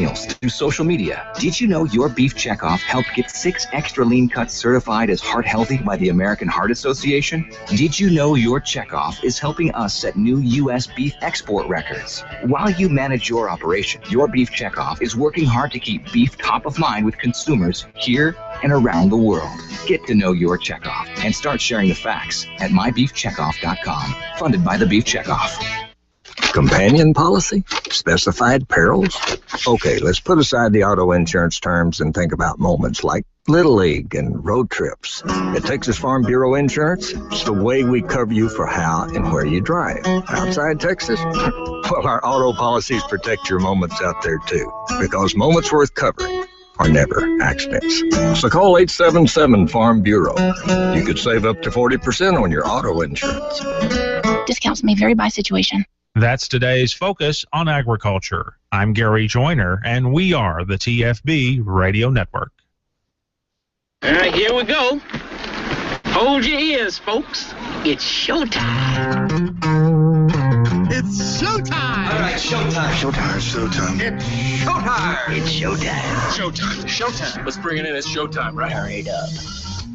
through social media. Did you know your Beef Checkoff helped get 6 extra lean cuts certified as heart healthy by the American Heart Association? Did you know your Checkoff is helping us set new U.S. beef export records? While you manage your operation, your Beef Checkoff is working hard to keep beef top of mind with consumers here and around the world. Get to know your Checkoff and start sharing the facts at mybeefcheckoff.com. Funded by the Beef Checkoff. Companion policy? Specified perils? Okay, let's put aside the auto insurance terms and think about moments like Little League and road trips. At Texas Farm Bureau Insurance, it's the way we cover you for how and where you drive. Outside Texas? Well, our auto policies protect your moments out there too, because moments worth covering are never accidents. So call 877 Farm Bureau. You could save up to 40% on your auto insurance. Discounts may vary by situation. That's today's Focus on Agriculture. I'm Gary Joyner, and we are the TFB Radio Network. All right, here we go. Hold your ears, folks. It's showtime. It's showtime. All right, showtime. Showtime. It's showtime. It's showtime. Showtime. Let's bring it in. It's showtime, right? Hurry up.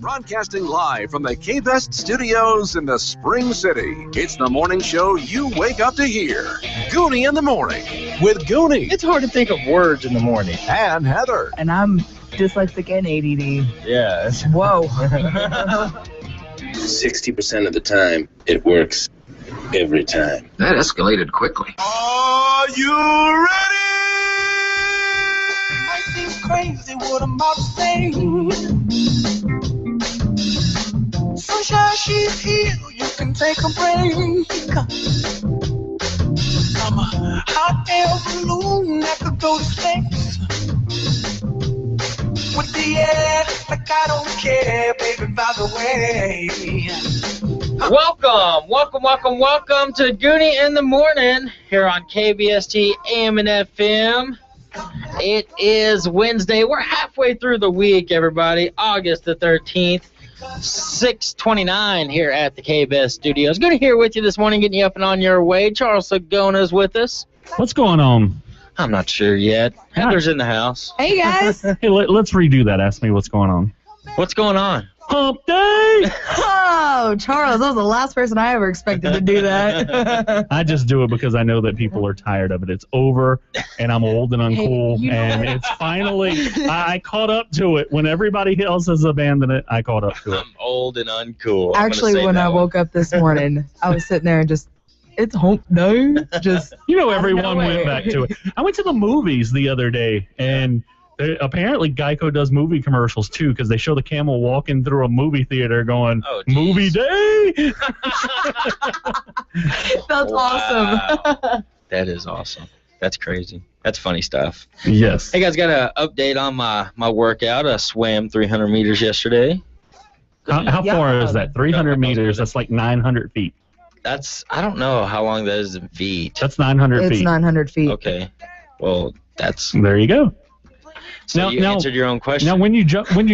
Broadcasting live from the K-Best studios in the Spring City. It's the morning show you wake up to hear. Gooney in the morning with Gooney. It's hard to think of words in the morning. And Heather. And I'm dyslexic and ADD. Yeah. Whoa. 60% of the time, it works every time. That escalated quickly. Are you ready? Might seem crazy what I'm about to say. Sunshine, she's here. You can take a break. I'm a hot air balloon that could go to space. With the air, like I don't care, baby, by the way. Welcome to Gooney in the Morning here on KBST AM and FM. It is Wednesday. We're halfway through the week, everybody. August the 13th, 6:29 here at the KBS Studios. Good to here with you this morning, getting you up and on your way. Charles Sagona is with us. What's going on? I'm not sure yet. Heather's in the house. Hey, guys. Hey, let's redo that. Ask me what's going on. What's going on? Hump day! Oh, Charles, that was the last person I ever expected to do that. I just do it because I know that people are tired of it. It's over, and I'm old and uncool, Hey, and it's finally, I caught up to it. When everybody else has abandoned it, I caught up to it. I'm old and uncool. Actually, when I woke up this morning, I was sitting there and just, it's hump day. Just, Everyone went back to it. I went to the movies the other day, and apparently Geico does movie commercials too, because they show the camel walking through a movie theater going, movie day! That's awesome. That is awesome. That's crazy. That's funny stuff. Yes. Hey guys, got an update on my workout. I swam 300 meters yesterday. How far is that? 300 meters, that's like 900 feet. I don't know how long that is in feet. That's 900 feet. It's 900 feet. Okay. Well, There you go. So you answered your own question. Now, when you jump in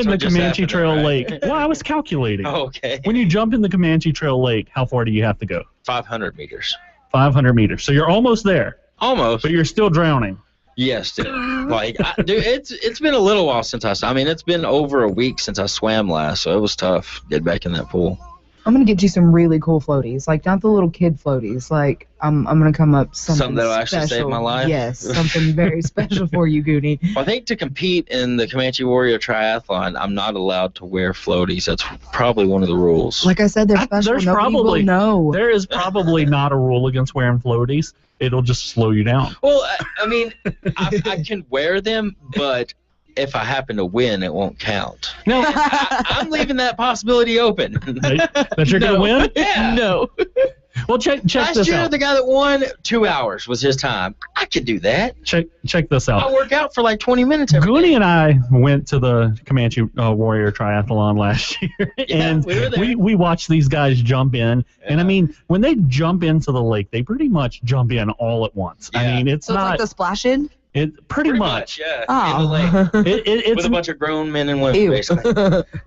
the Comanche Trail Lake, well, I was calculating. Oh, okay. When you jump in the Comanche Trail Lake, how far do you have to go? 500 meters. 500 meters. So you're almost there. Almost. But you're still drowning. Yes, dude. Dude, it's been a little while since it's been over a week since I swam last, so it was tough getting back in that pool. I'm going to get you some really cool floaties. Like, not the little kid floaties. Like, I'm going to come up something that'll special. actually save my life? Yes, something very special for you, Gooney. Well, I think to compete in the Comanche Warrior Triathlon, I'm not allowed to wear floaties. That's probably one of the rules. Like I said, they're special. Nobody will know. There is probably not a rule against wearing floaties. It'll just slow you down. Well, I mean, I can wear them, but if I happen to win, it won't count. No, I'm leaving that possibility open. That you're going to win? Yeah. No. Well, check Last this year, out. the guy that won 2 hours was his time. I could do that. Check this out. I work out for like 20 minutes every Gooney day. and I went to the Comanche Warrior Triathlon last year, and we were there. we watched these guys jump in. And I mean, when they jump into the lake, they pretty much jump in all at once. Yeah. I mean, it's So not it's like the splash-in? It pretty much. Yeah. Oh. In the lake. It's With a bunch of grown men and women, Ew. basically.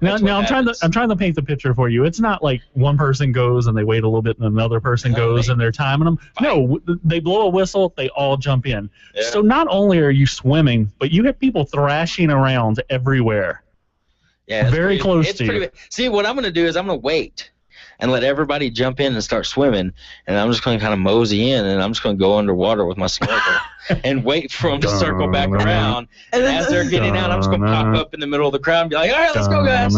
now I'm trying to paint the picture for you. It's not like one person goes and they wait a little bit and another person goes and they're timing them. No, they blow a whistle, they all jump in. Yeah. So not only are you swimming, but you have people thrashing around everywhere. Yeah, very close to you. See, what I'm going to do is I'm going to wait and let everybody jump in and start swimming, and I'm just going to kind of mosey in, and I'm just going to go underwater with my snorkel and wait for them to circle back around. And as they're getting out, I'm just going to pop up in the middle of the crowd and be like, all right, let's go, guys.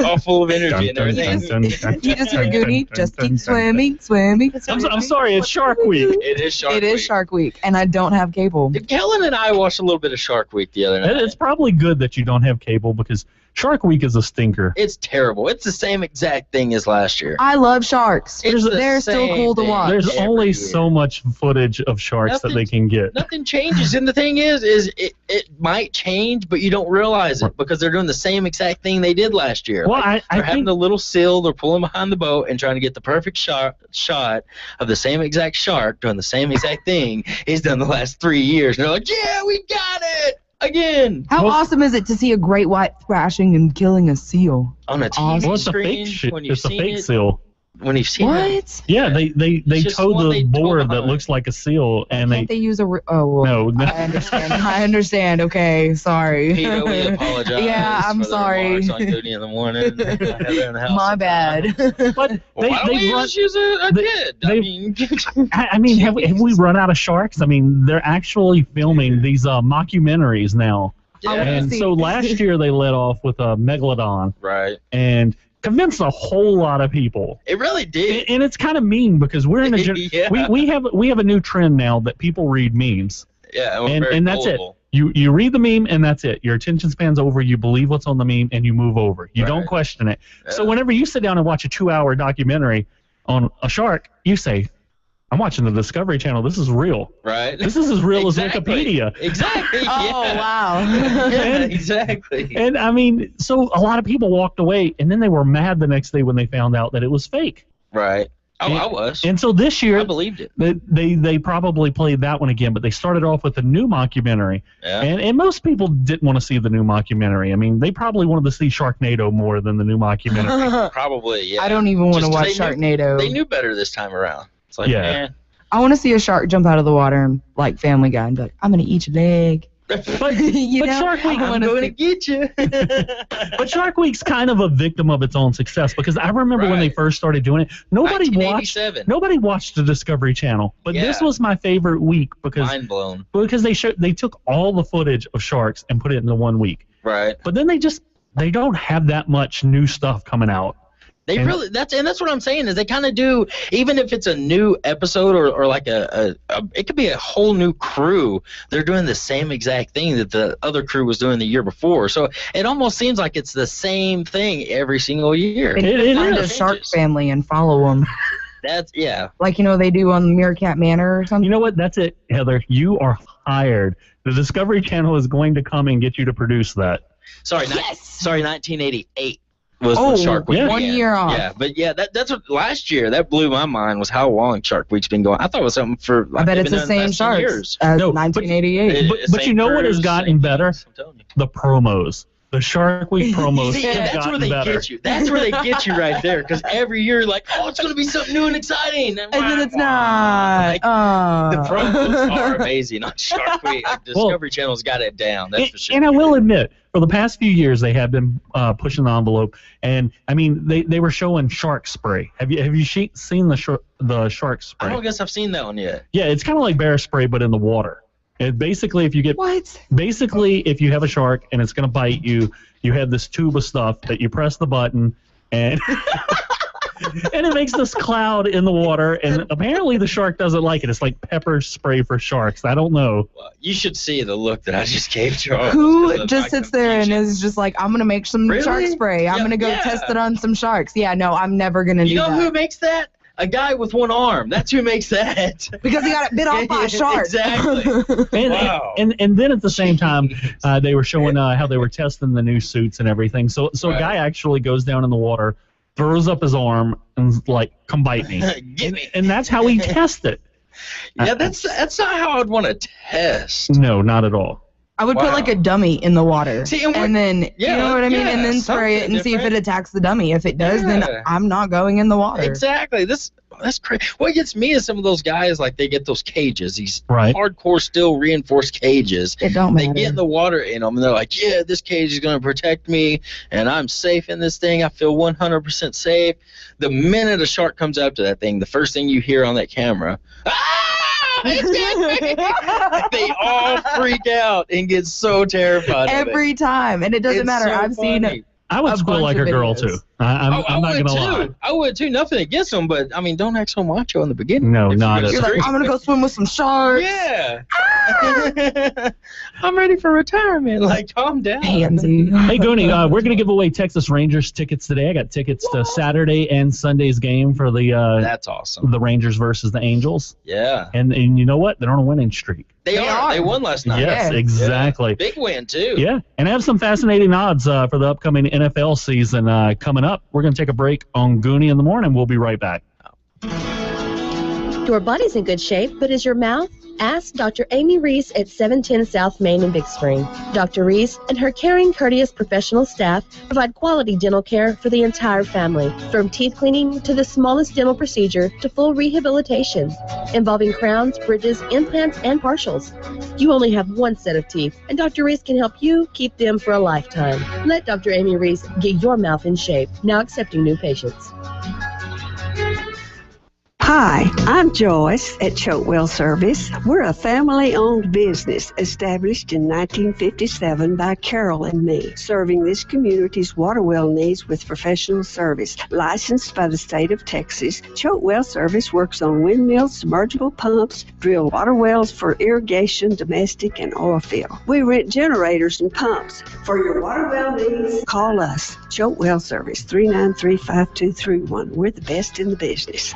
All full of energy and everything. You just hear Gooney, just keep swimming, swimming. I'm sorry, it's Shark Week. It is Shark Week. It is Shark Week, and I don't have cable. Kellen and I watched a little bit of Shark Week the other night. It's probably good that you don't have cable because Shark Week is a stinker. It's terrible. It's the same exact thing as last year. I love sharks. They're still cool to watch. There's only so much footage of sharks that they can get. Nothing changes, and the thing is it might change, but you don't realize it because they're doing the same exact thing they did last year. Well, they're I having think a little seal, they're pulling behind the boat and trying to get the perfect shot of the same exact shark doing the same exact thing he's done the last 3 years. And they're like, yeah, we got it again. How awesome is it to see a great white thrashing and killing a seal? On a TV Well, it's a screen, fake when you've It's a seen fake it, seal. when you've seen it. What? Yeah, they just tow one the they tow board that behind. looks like a seal, and Can't they use a... Oh, well, no. I understand. I understand. Okay, sorry. Peter, we apologize. Yeah, I'm for sorry. The remarks on Gooney in the morning. Heather in the house. My bad. But Well, why don't we just use a kid? I mean, have we run out of sharks? I mean, they're actually filming these mockumentaries now. Yeah. And so last year they let off with a megalodon. Right. And convinced a whole lot of people. It really did. And it's kind of mean because we're in a Yeah. we have a new trend now that people read memes. Yeah, and that's gullible. it. You read the meme and that's it. Your attention span's over. You believe what's on the meme and you move over. You don't question it. Yeah. So whenever you sit down and watch a 2-hour documentary on a shark, you say, I'm watching the Discovery Channel. This is real. Right. This is as real Exactly. as Wikipedia. Exactly. Oh, yeah. wow. Yeah, exactly. And I mean, so a lot of people walked away, and then they were mad the next day when they found out that it was fake. Right. Oh, And- I was. And so this year, I believed it. they probably played that one again, but they started off with a new mockumentary. Yeah. And most people didn't want to see the new mockumentary. I mean, they probably wanted to see Sharknado more than the new mockumentary. Probably, yeah. I don't even want to Just watch Sharknado. They knew better this time around. It's like, Yeah. I want to see a shark jump out of the water and like Family Guy and be like, I'm going to eat your leg. But, You but know? Shark Week, I'm going to get you. but Shark Week's kind of a victim of its own success because I remember when they Right. first started doing it, nobody watched 1987. the Discovery Channel. But this Yeah. was my favorite week because Mind blown. they took all the footage of sharks and put it into 1 week. Right. But then they don't have that much new stuff coming out. That's what I'm saying is they kind of do, even if it's a new episode or like it could be a whole new crew, they're doing the same exact thing that the other crew was doing the year before. So it almost seems like it's the same thing every single year. It Find a is. shark family and follow them. That's, yeah. Like, they do on Meerkat Manor or something. You know what? That's it, Heather. You are hired. The Discovery Channel is going to come and get you to produce that. Sorry, Yes! sorry, 1988 was Oh, the Shark Week. yeah. 1 year off. Yeah, but yeah, that's what last year that blew my mind was how long Shark Week's been going. I thought it was something for. I bet they've it's been the doing same last 10 sharks years. as No, but- 1988. But you know what has crews, gotten same better? things, I'm telling you. The promos. The Shark Week promos See, have and that's where gotten they better. get you. That's where they get you right there, because every year, like, oh, it's going to be something new and exciting. And then it's not. Like, the promos are amazing on Shark Week. Like, Discovery Channel's got it down. That's for sure. And I will admit, for the past few years, they have been pushing the envelope. And I mean, they were showing shark spray. Have you seen the shark spray? I don't guess I've seen that one yet. Yeah, it's kind of like bear spray, but in the water. And basically, if you get if you have a shark and it's going to bite you, you have this tube of stuff that you press the button and and it makes this cloud in the water. And apparently, the shark doesn't like it. It's like pepper spray for sharks. I don't know. Well, you should see the look that I just gave Charles. Who just sits there and is just like, I'm going to make some Really? shark spray. I'm going to go test it on some sharks. Yeah, no, I'm never going to do You know that. who makes that? A guy with one arm. That's who makes that. Because he got it bit off by a shark. Exactly. And, Wow. and then at the same time, they were showing how they were testing the new suits and everything. So a guy actually goes down in the water, throws up his arm, and is like, come bite me. Get me. And that's how he tests it. Yeah, that's not how I'd want to test. No, not at all. I would put like a dummy in the water, and then you know what I mean, and then spray it and see if it attacks the dummy. If it does, then I'm not going in the water. Exactly. That's crazy. What gets me is some of those guys, like they get those cages, these hardcore steel reinforced cages. It don't matter. They get in the water in them, and they're like, yeah, this cage is going to protect me, and I'm safe in this thing. I feel 100% safe. The minute a shark comes up to that thing, the first thing you hear on that camera, they all freak out and get so terrified every time, and it doesn't matter. I've seen it. I would squeal like a girl too. I'm not gonna lie. I would too. Nothing against them, but I mean, don't act so macho in the beginning. No, not at all. You're like, I'm gonna go swim with some sharks. Yeah. I'm ready for retirement. Like, calm down. Pansy. Hey, Gooney, we're gonna give away Texas Rangers tickets today. I got tickets to Saturday and Sunday's game for the. That's awesome. The Rangers versus the Angels. Yeah. And you know what? They're on a winning streak. They are. They won last night. Yes, exactly. Yeah. Big win too. Yeah, and I have some fascinating odds for the upcoming NFL season coming up. We're going to take a break on Gooney in the morning. We'll be right back. Your body's in good shape, but is your mouth? Ask Dr. Amy Reese at 710 South Main in Big Spring. Dr. Reese and her caring, courteous professional staff provide quality dental care for the entire family, from teeth cleaning to the smallest dental procedure to full rehabilitation, involving crowns, bridges, implants, and partials. You only have one set of teeth, and Dr. Reese can help you keep them for a lifetime. Let Dr. Amy Reese get your mouth in shape, now accepting new patients. Hi, I'm Joyce at Chokewell Service. We're a family-owned business established in 1957 by Carol and me, serving this community's water well needs with professional service. Licensed by the state of Texas, Chokewell Service works on windmills, submergible pumps, drill water wells for irrigation, domestic, and oil field. We rent generators and pumps. For your water well needs, call us. Chokewell Service, 393-5231. We're the best in the business.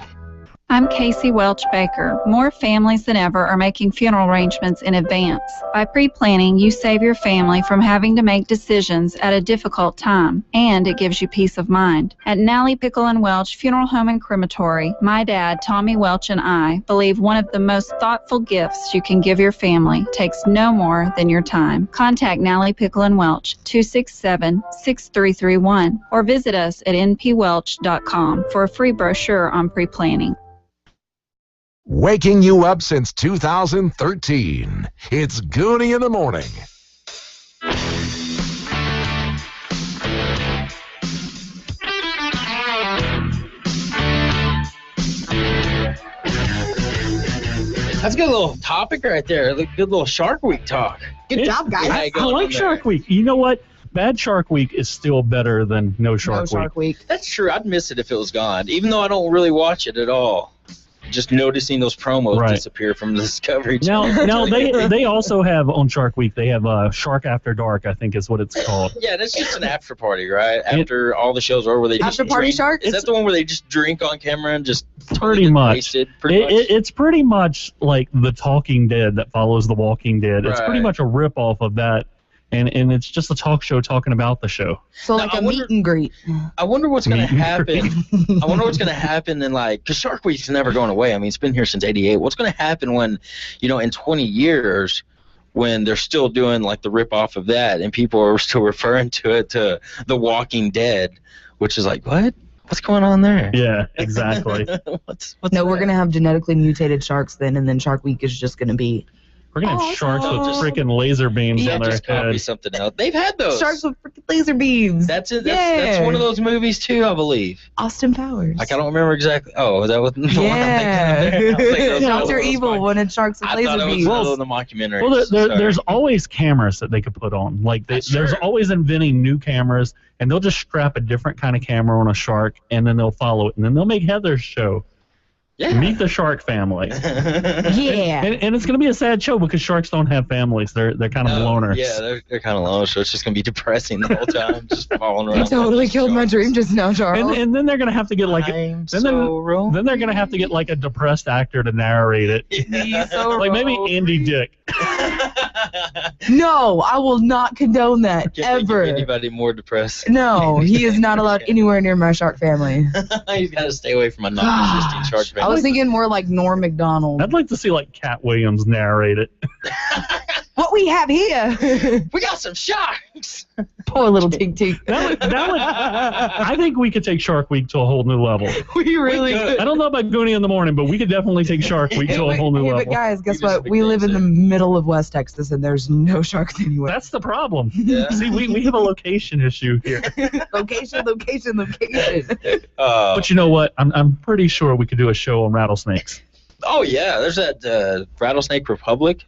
I'm Casey Welch Baker. More families than ever are making funeral arrangements in advance. By pre-planning, you save your family from having to make decisions at a difficult time, and it gives you peace of mind. At Nally Pickle and Welch Funeral Home and Crematory, my dad, Tommy Welch, and I believe one of the most thoughtful gifts you can give your family takes no more than your time. Contact Nally Pickle and Welch, 267-6331, or visit us at npwelch.com for a free brochure on pre-planning. Waking you up since 2013. It's Gooney in the morning. That's a good little topic right there. Good little Shark Week talk. Good job, guys. I like Shark Week. You know what? Bad Shark Week is still better than no Shark Week. That's true. I'd miss it if it was gone, even though I don't really watch it at all. Just noticing those promos disappear from the Discovery Channel. Now they also have on Shark Week. They have Shark After Dark, I think is what it's called. Yeah, that's just an after party, right? After all the shows are over, where they just after party drink. Shark. Is that the one where they just drink on camera and just pretty much? Wasted, It's pretty much like The Talking Dead that follows The Walking Dead. It's pretty much a ripoff of that. And it's just a talk show talking about the show. So like a meet and greet. I wonder what's going to happen. I wonder what's going to happen in because Shark Week's never going away. I mean, it's been here since '88. What's going to happen when, in 20 years, when they're still doing like the rip-off of that and people are still referring to it to The Walking Dead, which is like, what? What's going on there? Yeah, exactly. what's we're going to have genetically mutated sharks then, and then Shark Week is just going to be... We're going to have sharks with freaking laser beams on their just copy head. something else. They've had those. Sharks with freaking laser beams. That's it. That's one of those movies, too, I believe. Austin Powers. I don't remember exactly. Oh, is that what the one I'm thinking of? Dr. Evil wanted sharks with laser beams. I thought it was the mockumentary. Well, there's always cameras that they could put on. Like there's always inventing new cameras, and they'll just strap a different kind of camera on a shark, and then they'll follow it, and then they'll make Heather's show. Yeah. Meet the Shark Family. Yeah. And it's going to be a sad show because sharks don't have families. They're kind of loners. Yeah, they're kind of loners, so it's just going to be depressing the whole time, just falling around. You totally killed my dream just now, Charles. And then they're going to have to get like then they're going to have to get like a depressed actor to narrate it. He's so like maybe Andy Dick. No, I will not condone that ever. Anybody more depressed? No, he is not allowed anywhere near my shark family. He's got to stay away from a non-existing shark family. I was thinking more like Norm Macdonald. I'd like to see like Cat Williams narrate it. What we have here. We got some sharks. Poor little Tink Tink. I think we could take Shark Week to a whole new level. We really could. I don't know about Gooney in the morning, but we could definitely take Shark Week to a whole new level. But guys, guess what? We live in the middle of West Texas, and there's no sharks anywhere. That's the problem. Yeah. See, we have a location issue here. Location. But you know what? I'm pretty sure we could do a show on rattlesnakes. Oh, yeah. There's that Rattlesnake Republic.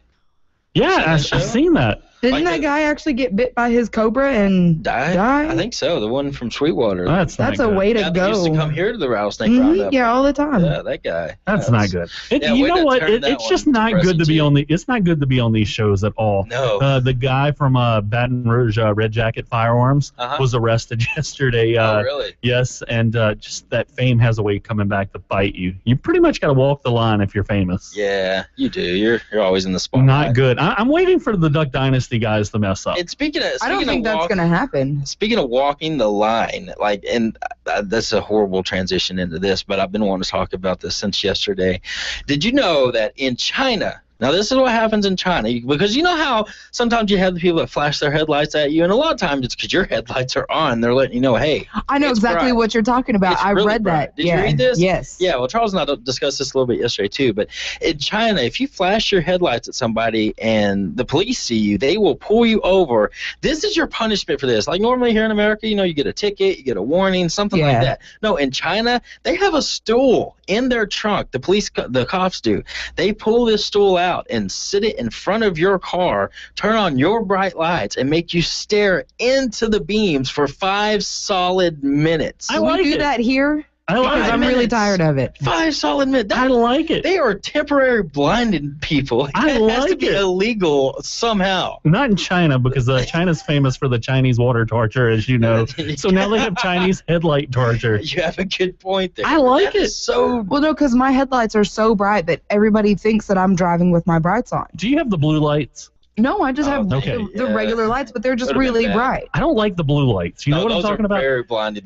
Yeah, I've seen that. Didn't that guy actually get bit by his cobra and die? I think so. The one from Sweetwater. That's a way to go. He used to come here to the rattlesnake roundup. Yeah, all the time. Yeah, that guy. That's not good. You know what? It's just not good to be on the. It's not good to be on these shows at all. No. The guy from Baton Rouge, Red Jacket Firearms, was arrested yesterday. Oh, really? Yes, and just that fame has a way of coming back to bite you. You pretty much got to walk the line if you're famous. Yeah, you do. You're always in the spotlight. Not good. I'm waiting for the Duck Dynasty guys to mess up. And speaking of, I don't think that's going to happen. Speaking of walking the line, and that's a horrible transition into this, but I've been wanting to talk about this since yesterday. Did you know that in China, now this is what happens in China, because you know how sometimes you have the people that flash their headlights at you, and a lot of times it's because your headlights are on. They're letting you know, hey, I know exactly what you're talking about. I read that. Did you read this? Yes. Yeah, well, Charles and I discussed this a little bit yesterday too, but in China, if you flash your headlights at somebody and the police see you, they will pull you over. This is your punishment for this. Like normally here in America, you get a ticket, you get a warning, something like that. No, in China, they have a stool in their trunk. The cops do. They pull this stool out and sit it in front of your car, turn on your bright lights, and make you stare into the beams for 5 solid minutes. We do that here. Because I'm really tired of it. 5 solid minutes. I like it. They are temporary blinding people. I It has like to be it. illegal somehow. Not in China, because China's famous for the Chinese water torture, as you know. So now they have Chinese headlight torture. You have a good point there. I like it. Well, no, because my headlights are so bright that everybody thinks that I'm driving with my brights on. Do you have the blue lights? No, I just have the regular lights, but they're just really bright. I don't like the blue lights. You know what I'm talking about? Very blinding.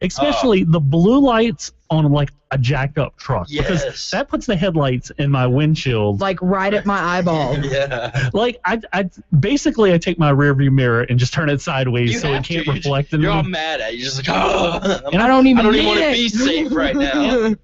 Especially the blue lights on like a jacked up truck, because that puts the headlights in my windshield, like right at my eyeball. Yeah. Like I basically take my rear view mirror and just turn it sideways so it can't reflect in me. You're all mad at it. You're just like, oh, and I don't even want to be safe right now.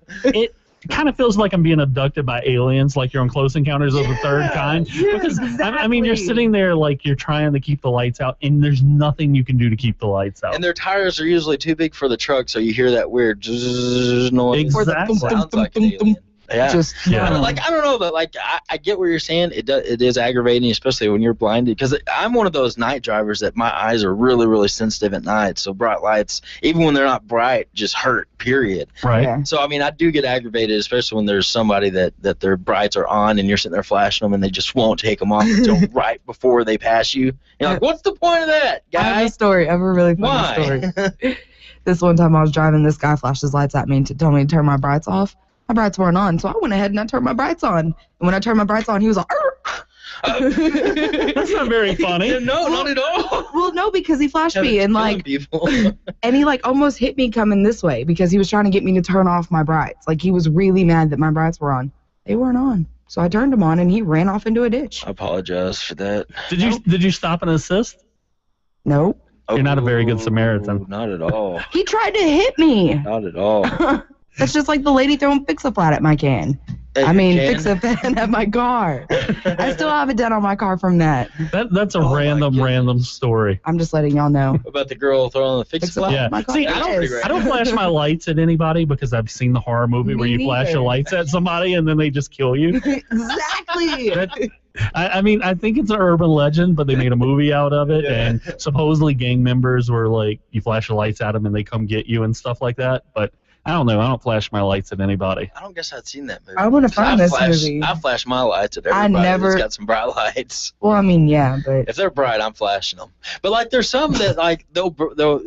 It kind of feels like I'm being abducted by aliens, like you're on Close Encounters of the Third Kind. Because I mean, you're sitting there like you're trying to keep the lights out, and there's nothing you can do to keep the lights out. And their tires are usually too big for the truck, so you hear that weird noise. Exactly. Sounds like an alien. Yeah. Yeah. Like I don't know, but like I get what you're saying. It is aggravating, especially when you're blinded. Because I'm one of those night drivers that my eyes are really, really sensitive at night. So bright lights, even when they're not bright, just hurt. Period. Right. Yeah. So I mean, I do get aggravated, especially when there's somebody that their brights are on and you're sitting there flashing them and they just won't take them off until right before they pass you. You're like, what's the point of that, guy? I have a story. I have a really funny story. This one time I was driving, this guy flashed his lights at me to tell me to turn my brights off. My brights weren't on, so I went ahead and I turned my brights on. And when I turned my brights on, he was like, That's not very funny. No, not at all. Well, no, because he flashed me and like, and he like almost hit me coming this way because he was trying to get me to turn off my brights. Like he was really mad that my brights were on. They weren't on. So I turned them on and he ran off into a ditch. I apologize for that. Did you stop and assist? No. You're not a very good Samaritan. Not at all. He tried to hit me. Not at all. That's just like the lady throwing Fix-A-Flat at my can. Fix-A-Fan at my car. I still have a dent on my car from that. That's a random story. I'm just letting y'all know. About the girl throwing the Fix-A-Flat? Yeah. See, I don't flash my lights at anybody because I've seen the horror movie where you flash your lights at somebody and then they just kill you. Exactly. I mean, I think it's an urban legend, but they made a movie out of it, and supposedly gang members were like, you flash your lights at them and they come get you and stuff like that. But I don't know. I don't flash my lights at anybody. I don't guess I'd seen that movie. I want to find this movie. I flash my lights at everybody that's got some bright lights. Well, I mean, yeah, but if they're bright, I'm flashing them. But like, there's some that like they'll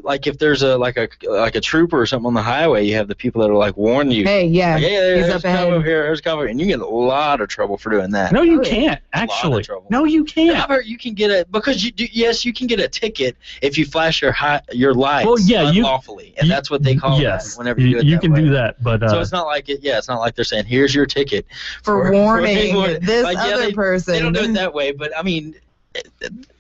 like if there's a trooper or something on the highway, you have the people that are like warn you. Hey, yeah, like, hey, he's there's up ahead. cover here, there's cover, and you get a lot of trouble for doing that. No, you can't. Actually, no, you can't. You can get a because you do. Yes, you can get a ticket if you flash your lights. Well, yeah, unlawfully, and that's what they call that. Whenever you do it, you can do that, but so it's not like it's not like they're saying here's your ticket for warning this other person. They don't do it that way, but I mean,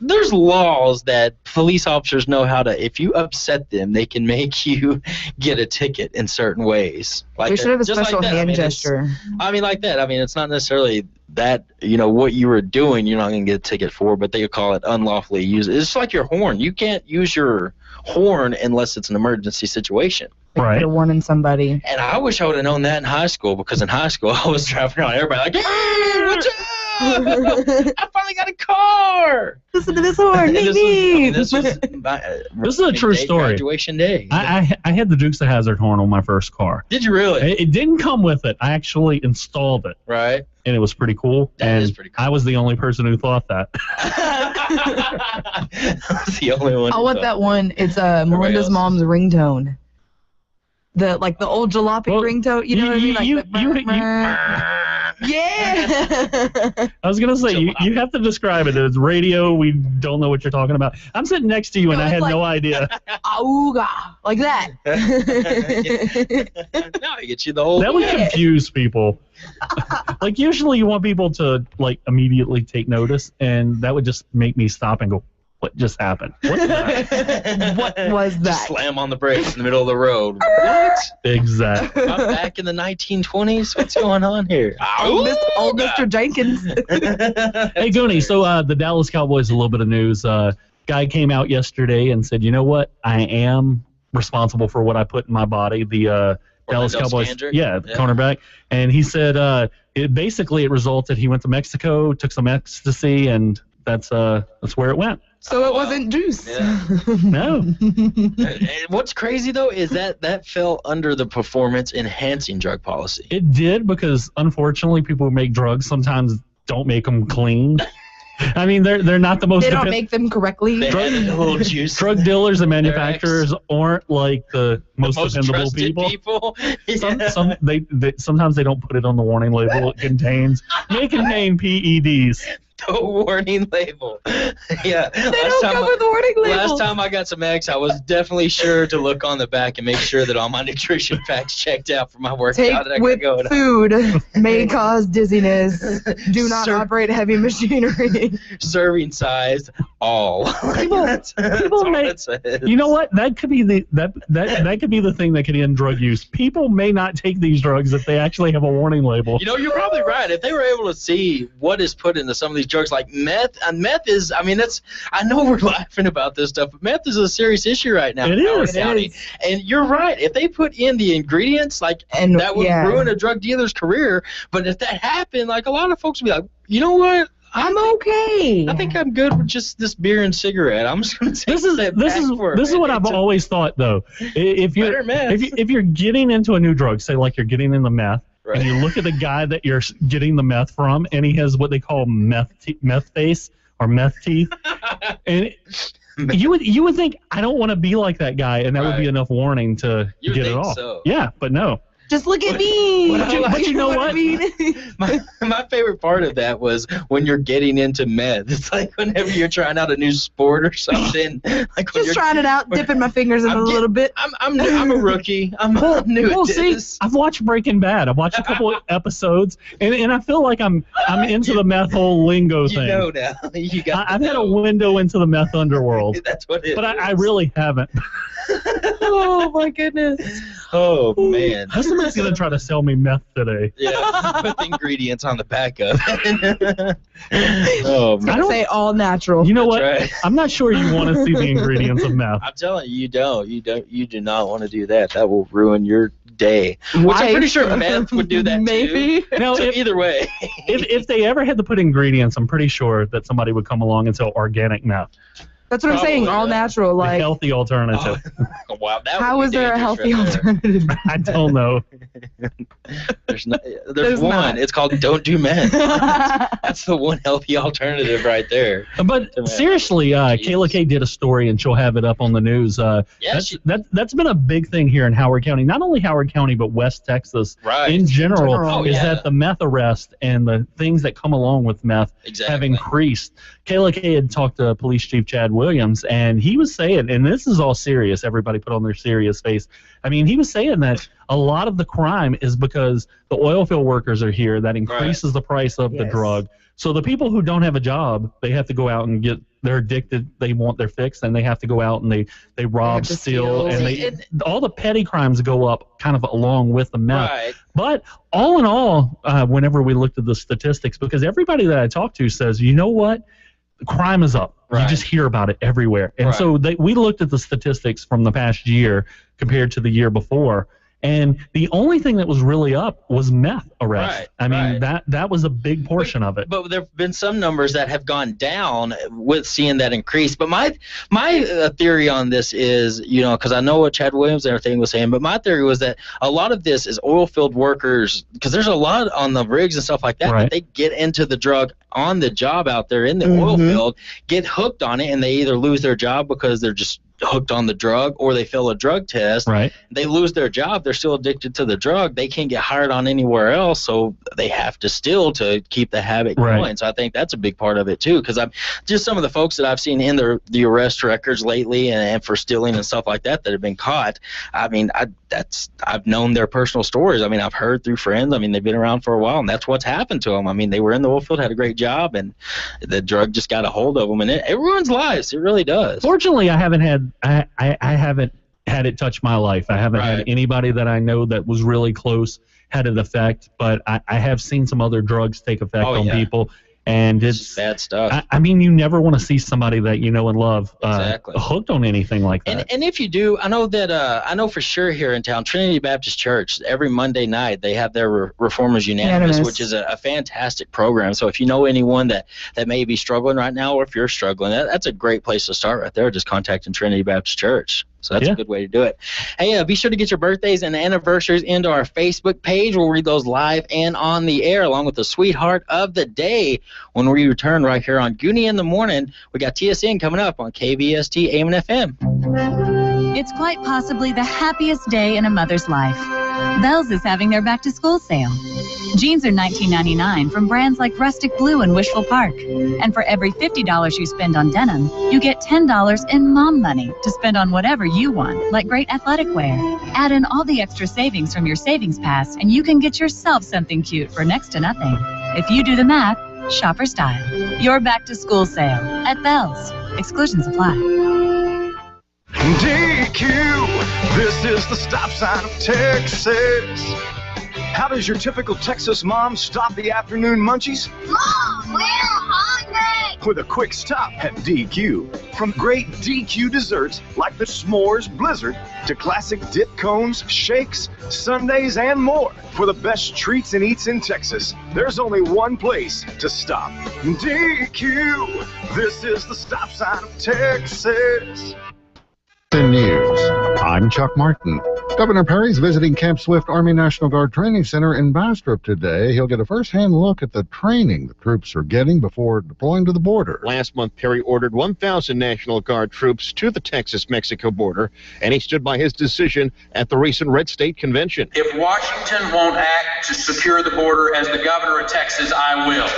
there's laws that police officers know how to. If you upset them, they can make you get a ticket in certain ways. Like we should have a special hand gesture. I mean, like that. I mean, it's not necessarily that what you were doing. You're not going to get a ticket for, but they call it unlawfully use. It's like your horn. You can't use your horn unless it's an emergency situation. Right. You're warning somebody. And I wish I would have known that in high school, because in high school I was driving around everybody like, hey, what's up? I finally got a car. Listen to this horn. This was this is a true story. Graduation day. I had the Dukes of Hazzard horn on my first car. Did you really? It didn't come with it. I actually installed it. Right. And it was pretty cool. That is pretty cool. I was the only person who thought that. I was the only one. I want that one. It's Melinda's mom's ringtone. The old jalopy ringtone. You know what I mean? Yeah. I was gonna say you have to describe it. It's radio. We don't know what you're talking about. I'm sitting next to you and I had no idea. Auga, like that. Now I get you the whole. That would confuse people. Like usually you want people to like immediately take notice, and that would just make me stop and go, what just happened? What was that? Just slam on the brakes in the middle of the road. What? Exactly. I'm back in the 1920s. What's going on here? Old Mr. Jenkins. Hey, Gooney, so the Dallas Cowboys, a little bit of news. Guy came out yesterday and said, you know what? I am responsible for what I put in my body. The Dallas Cowboys, cornerback. And he said it resulted, he went to Mexico, took some ecstasy, and that's where it went. So it wasn't juice. Yeah. No. What's crazy, though, is that fell under the performance-enhancing drug policy. It did, because, unfortunately, people who make drugs sometimes don't make them clean. I mean, they're not the most... They don't make them correctly. Drug dealers and manufacturers aren't, like, the most dependable people. Yeah. Sometimes they don't put it on the warning label. It may contain PEDs. The warning label. Yeah. They don't come with the warning label. Last time I got some eggs, I was definitely sure to look on the back and make sure that all my nutrition facts checked out for my workout. Take with food may cause dizziness. Do not operate heavy machinery. Serving size, all. People may. You know what? That could be that could be the thing that could end drug use. People may not take these drugs if they actually have a warning label. You know, you're probably right. If they were able to see what is put into some of these drugs like meth, and meth is, I mean, I know we're laughing about this stuff, but meth is a serious issue right now. It is. And you're right. If they put in the ingredients, that would ruin a drug dealer's career. But if that happened, a lot of folks would be like, you know what? I'm okay. I think I'm good with just this beer and cigarette. I'm just going to take this is what I've always thought, though. If you're getting into a new drug, say like you're getting into meth, right, and you look at the guy that you're getting the meth from, and he has what they call meth face or meth teeth, and you would think, I don't want to be like that guy, and that would be enough warning to get it off. So. Yeah, but no. Just look at me. But you know what? My favorite part of that was when you're getting into meth. It's like whenever you're trying out a new sport or something. Just trying it out, dipping my fingers in a little bit. I'm a rookie. I'm new at this. See, I've watched Breaking Bad. I've watched a couple of episodes, and I feel like I'm into the meth whole lingo thing. You know now. I've had a window into the meth underworld. That's what it is. But I really haven't. Oh, my goodness. Oh, man. Somebody's going to try to sell me meth today. Yeah, put the ingredients on the back of it. Oh, man. I don't say all natural. You know what? Right. I'm not sure you want to see the ingredients of meth. I'm telling you, you do not want to do that. That will ruin your day. Which I'm pretty sure meth would do that maybe. too. No, so either way. if they ever had to put ingredients, I'm pretty sure that somebody would come along and sell organic meth. That's what I'm saying. All natural, like healthy alternative. Oh, wow, how is there a healthy alternative? I don't know. There's one. Not. It's called Don't Do Meth. That's the one healthy alternative right there. But seriously, Kayla Kay did a story, and she'll have it up on the news. That's been a big thing here in Howard County. Not only Howard County, but West Texas in general. Is that the meth arrest and the things that come along with meth have increased. Kayla Kay had talked to Police Chief Chad Williams, and he was saying, and this is all serious, everybody put on their serious face. I mean, he was saying that a lot of the crime is because the oil field workers are here. That increases the price of the drug. So the people who don't have a job, they have to go out and they're addicted, they want their fix, and they have to go out and they rob, steal, and all the petty crimes go up kind of along with the meth. Right. But all in all, whenever we looked at the statistics, because everybody that I talked to says, you know what? Crime is up. You just hear about it everywhere. And so we looked at the statistics from the past year compared to the year before, and the only thing that was really up was meth arrest. I mean, that was a big portion of it. But there have been some numbers that have gone down with seeing that increase. But my theory on this is, because I know what Chad Williams and everything was saying, but my theory was that a lot of this is oil field workers, because there's a lot on the rigs and stuff like that, that they get into the drug on the job out there in the oil field, get hooked on it, and they either lose their job because they're just hooked on the drug, or they fail a drug test. They lose their job. They're still addicted to the drug. They can't get hired on anywhere else, so they have to steal to keep the habit going. So I think that's a big part of it too, because I'm just some of the folks that I've seen in the arrest records lately and for stealing and stuff like that have been caught. I mean, I've known their personal stories. I mean, I've heard through friends. I mean, they've been around for a while, and that's what's happened to them. I mean, they were in the oil field, had a great job, and the drug just got a hold of them, and it ruins lives. It really does. Fortunately, I haven't had it touch my life. I haven't had anybody that I know that was really close had it affect, but I have seen some other drugs take effect on people, and it's bad stuff. I mean, you never want to see somebody that you know and love hooked on anything like that. And if you do, I know that I know for sure here in town, Trinity Baptist Church, every Monday night they have their Reformers Unanimous, which is a fantastic program. So if you know anyone that may be struggling right now, or if you're struggling, that's a great place to start right there, just contacting Trinity Baptist Church. So that's a good way to do it. Hey, be sure to get your birthdays and anniversaries into our Facebook page. We'll read those live and on the air, along with the sweetheart of the day when we return right here on Gooney in the Morning. We got TSN coming up on KBST AM and FM. It's quite possibly the happiest day in a mother's life. Bell's is having their back-to-school sale. Jeans are $19.99 from brands like Rustic Blue and Wishful Park. And for every $50 you spend on denim, you get $10 in mom money to spend on whatever you want, like great athletic wear. Add in all the extra savings from your savings pass, and you can get yourself something cute for next to nothing. If you do the math, shop or style. Your back-to-school sale at Bell's. Exclusions apply. DQ, this is the stop sign of Texas. How does your typical Texas mom stop the afternoon munchies? Mom, we're hungry! With a quick stop at DQ. From great DQ desserts like the S'mores Blizzard to classic dip cones, shakes, sundaes, and more. For the best treats and eats in Texas, there's only one place to stop. DQ, this is the stop sign of Texas. News. I'm Chuck Martin. Governor Perry's visiting Camp Swift Army National Guard Training Center in Bastrop today. He'll get a first-hand look at the training the troops are getting before deploying to the border. Last month, Perry ordered 1,000 National Guard troops to the Texas-Mexico border, and he stood by his decision at the recent Red State Convention. If Washington won't act to secure the border as the governor of Texas, I will.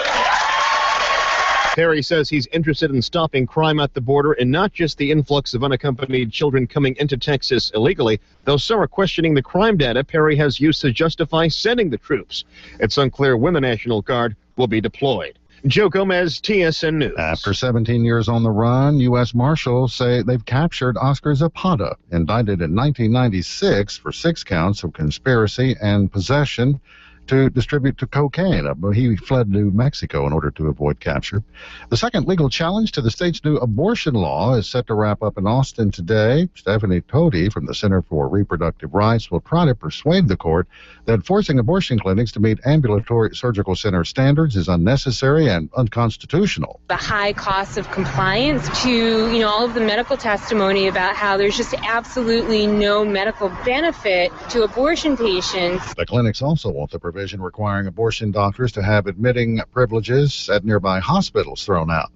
Perry says he's interested in stopping crime at the border and not just the influx of unaccompanied children coming into Texas illegally, though some are questioning the crime data Perry has used to justify sending the troops. It's unclear when the National Guard will be deployed. Joe Gomez, TSN News. After 17 years on the run, U.S. Marshals say they've captured Oscar Zapata, indicted in 1996 for 6 counts of conspiracy and possession. to distribute to cocaine. He fled to Mexico in order to avoid capture. The second legal challenge to the state's new abortion law is set to wrap up in Austin today. Stephanie Toti from the Center for Reproductive Rights will try to persuade the court that forcing abortion clinics to meet ambulatory surgical center standards is unnecessary and unconstitutional. The high cost of compliance to, all of the medical testimony about how there's just absolutely no medical benefit to abortion patients. The clinics also want the provision requiring abortion doctors to have admitting privileges at nearby hospitals thrown out.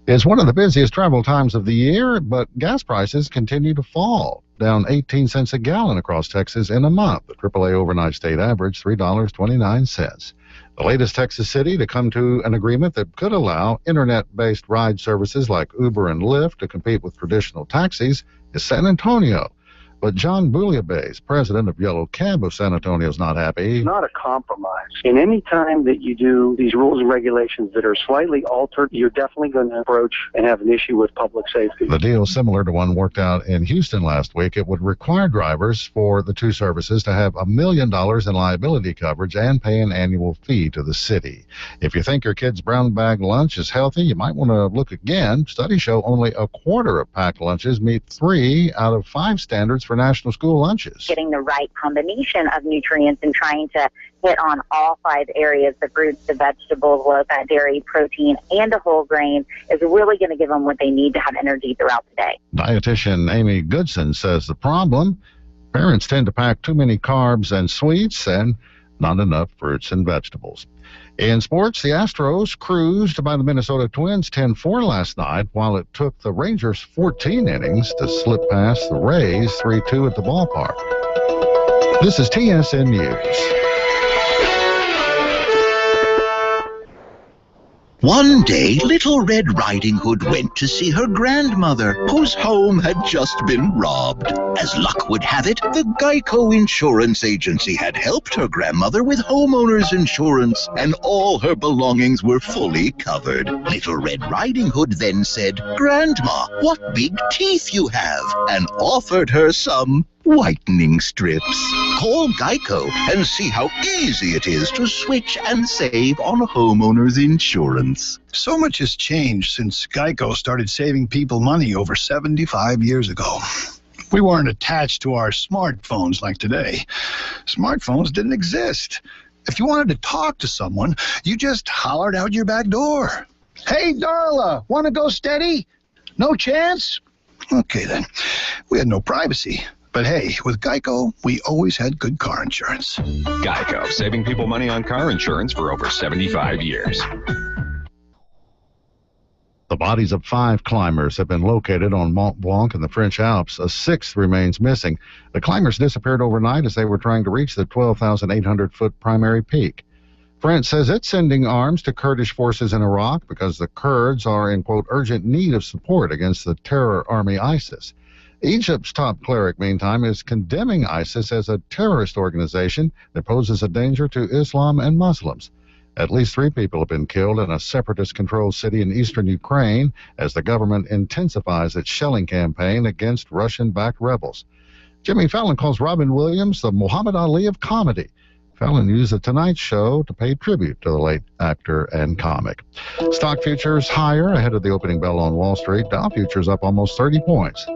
It's one of the busiest travel times of the year, but gas prices continue to fall, down 18 cents a gallon across Texas in a month. The AAA overnight state average, $3.29. The latest Texas city to come to an agreement that could allow internet-based ride services like Uber and Lyft to compete with traditional taxis is San Antonio. But John Bouillabaisse, president of Yellow Cab of San Antonio, is not happy. It's not a compromise. And any time that you do these rules and regulations that are slightly altered, you're definitely going to approach and have an issue with public safety. The deal is similar to one worked out in Houston last week. It would require drivers for the two services to have $1 million in liability coverage and pay an annual fee to the city. If you think your kid's brown bag lunch is healthy, you might want to look again. Studies show only a quarter of packed lunches meet 3 out of 5 standards for national school lunches. Getting the right combination of nutrients and trying to hit on all 5 areas, the fruits, the vegetables, low-fat dairy, protein, and a whole grain, is really going to give them what they need to have energy throughout the day. Dietitian Amy Goodson says the problem, parents tend to pack too many carbs and sweets and not enough fruits and vegetables. In sports, the Astros cruised by the Minnesota Twins 10-4 last night, while it took the Rangers 14 innings to slip past the Rays 3-2 at the ballpark. This is TSN News. One day, Little Red Riding Hood went to see her grandmother, whose home had just been robbed. As luck would have it, the Geico Insurance Agency had helped her grandmother with homeowner's insurance, and all her belongings were fully covered. Little Red Riding Hood then said, "Grandma, what big teeth you have," and offered her some whitening strips. Call Geico and see how easy it is to switch and save on homeowners insurance. So much has changed since Geico started saving people money over 75 years ago. We weren't attached to our smartphones like today. Smartphones didn't exist. If you wanted to talk to someone, you just hollered out your back door. "Hey, Darla, want to go steady? No chance?" Okay, then. We had no privacy. But hey, with Geico, we always had good car insurance. Geico, saving people money on car insurance for over 75 years. The bodies of 5 climbers have been located on Mont Blanc in the French Alps. A 6th remains missing. The climbers disappeared overnight as they were trying to reach the 12,800-foot primary peak. France says it's sending arms to Kurdish forces in Iraq because the Kurds are in, quote, urgent need of support against the terror army ISIS. Egypt's top cleric, meantime, is condemning ISIS as a terrorist organization that poses a danger to Islam and Muslims. At least 3 people have been killed in a separatist-controlled city in eastern Ukraine as the government intensifies its shelling campaign against Russian-backed rebels. Jimmy Fallon calls Robin Williams the Muhammad Ali of comedy. Fallon used The Tonight Show to pay tribute to the late actor and comic. Stock futures higher ahead of the opening bell on Wall Street. Dow futures up almost 30 points.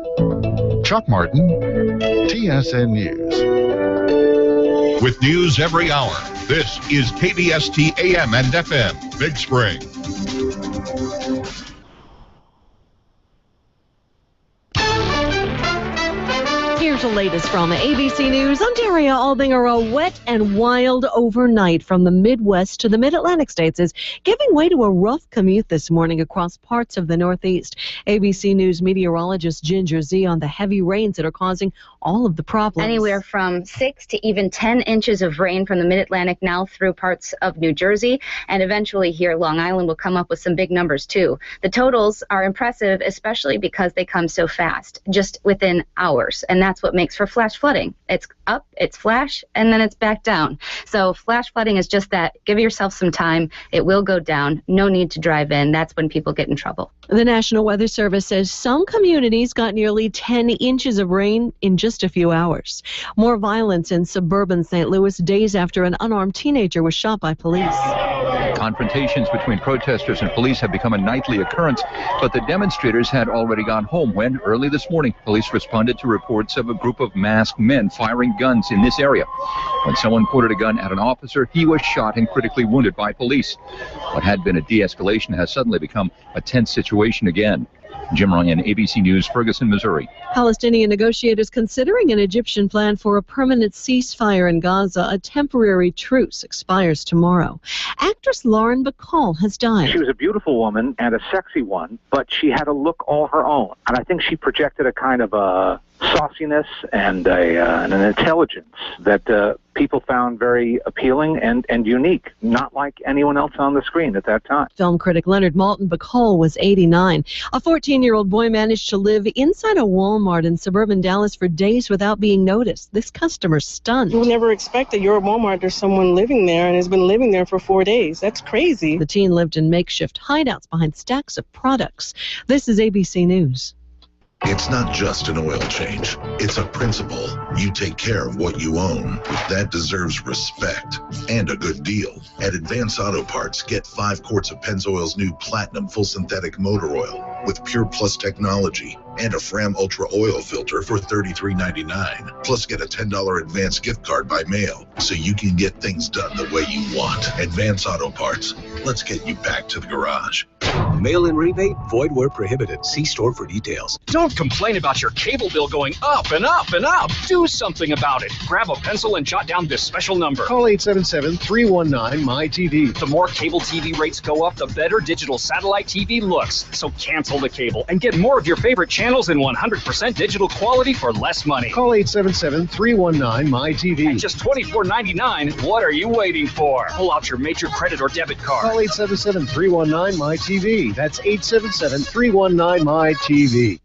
Chuck Martin, TSN News. With news every hour, this is KBST AM and FM, Big Spring. Here's the latest from ABC News. Ontario Albinger, a wet and wild overnight from the Midwest to the Mid-Atlantic states is giving way to a rough commute this morning across parts of the Northeast. ABC News meteorologist Ginger Z on the heavy rains that are causing all of the problems. Anywhere from 6 to even 10 inches of rain from the Mid-Atlantic now through parts of New Jersey, and eventually here Long Island will come up with some big numbers too. The totals are impressive, especially because they come so fast, just within hours, and that's what what makes for flash flooding. It's up, it's flash, and then it's back down. So flash flooding is just that. Give yourself some time. It will go down. No need to drive in. That's when people get in trouble. The National Weather Service says some communities got nearly 10 inches of rain in just a few hours. More violence in suburban St. Louis days after an unarmed teenager was shot by police. Confrontations between protesters and police have become a nightly occurrence, but the demonstrators had already gone home when, early this morning, police responded to reports of a group of masked men firing guns in this area. When someone pointed a gun at an officer, he was shot and critically wounded by police. What had been a de-escalation has suddenly become a tense situation again. Jim Ryan, ABC News, Ferguson, Missouri. Palestinian negotiators considering an Egyptian plan for a permanent ceasefire in Gaza. A temporary truce expires tomorrow. Actress Lauren Bacall has died. She was a beautiful woman and a sexy one, but she had a look all her own. And I think she projected a kind of a sauciness and an intelligence that people found very appealing and unique, not like anyone else on the screen at that time. Film critic Leonard Maltin Bacall was 89. A 14-year-old boy managed to live inside a Walmart in suburban Dallas for days without being noticed. This customer stunned. You would never expect that you're at Walmart, there's someone living there and has been living there for 4 days. That's crazy. The teen lived in makeshift hideouts behind stacks of products. This is ABC News. It's not just an oil change. It's a principle. You take care of what you own. That deserves respect and a good deal. At Advance Auto Parts, get 5 quarts of Pennzoil's new Platinum Full Synthetic Motor Oil with Pure Plus technology and a Fram Ultra oil filter for $33.99. Plus, get a $10 advance gift card by mail so you can get things done the way you want. Advance Auto Parts. Let's get you back to the garage. Mail-in rebate, void where prohibited. See store for details. Don't complain about your cable bill going up and up and up. Do something about it. Grab a pencil and jot down this special number. Call 877-319-MY-TV. The more cable TV rates go up, the better digital satellite TV looks. So cancel the cable and get more of your favorite channels in 100% digital quality for less money. Call 877-319-MY-TV. At just $24.99, what are you waiting for? Pull out your major credit or debit card. Call 877-319-MY-TV. That's 877-319-MY-TV.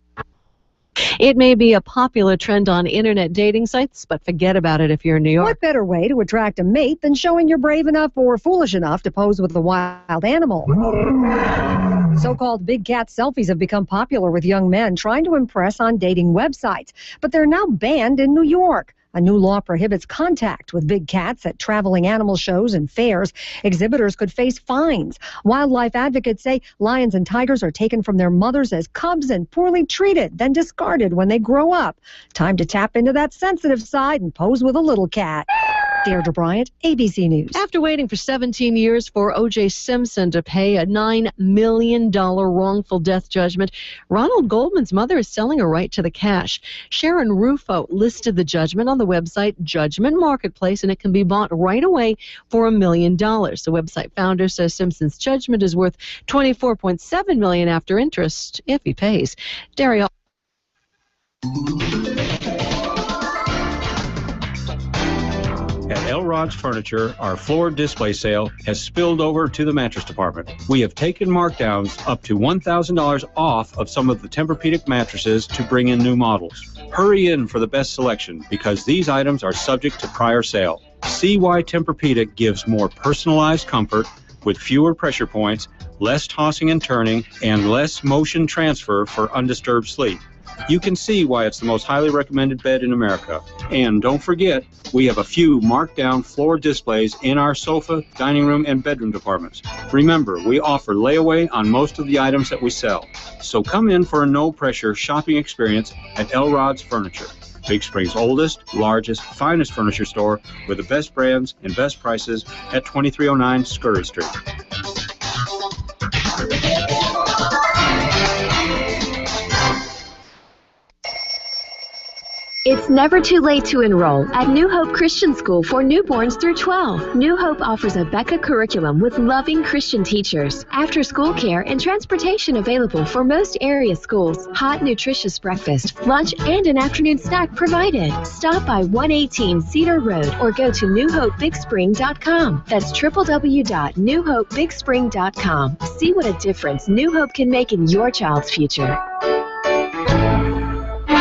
It may be a popular trend on internet dating sites, but forget about it if you're in New York. What better way to attract a mate than showing you're brave enough or foolish enough to pose with a wild animal? So-called big cat selfies have become popular with young men trying to impress on dating websites, but they're now banned in New York. A new law prohibits contact with big cats at traveling animal shows and fairs. Exhibitors could face fines. Wildlife advocates say lions and tigers are taken from their mothers as cubs and poorly treated, then discarded when they grow up. Time to tap into that sensitive side and pose with a little cat. Deirdre Bryant, ABC News. After waiting for 17 years for O.J. Simpson to pay a $9 million wrongful death judgment, Ronald Goldman's mother is selling a right to the cash. Sharon Rufo listed the judgment on the website Judgment Marketplace, and it can be bought right away for $1 million. The website founder says Simpson's judgment is worth $24.7 million after interest if he pays. Dario. At Elrod's Furniture, our floor display sale has spilled over to the mattress department. We have taken markdowns up to $1,000 off of some of the Tempur-Pedic mattresses to bring in new models. Hurry in for the best selection because these items are subject to prior sale. See why Tempur-Pedic gives more personalized comfort with fewer pressure points, less tossing and turning, and less motion transfer for undisturbed sleep. You can see why it's the most highly recommended bed in America. And don't forget, we have a few marked down floor displays in our sofa, dining room, and bedroom departments. Remember, we offer layaway on most of the items that we sell. So come in for a no-pressure shopping experience at Elrod's Furniture, Big Spring's oldest, largest, finest furniture store with the best brands and best prices at 2309 Scurry Street. It's never too late to enroll at New Hope Christian School for newborns through 12. New Hope offers a Becca curriculum with loving Christian teachers, after-school care, and transportation available for most area schools. Hot, nutritious breakfast, lunch, and an afternoon snack provided. Stop by 118 Cedar Road or go to newhopebigspring.com. That's www.newhopebigspring.com. See what a difference New Hope can make in your child's future.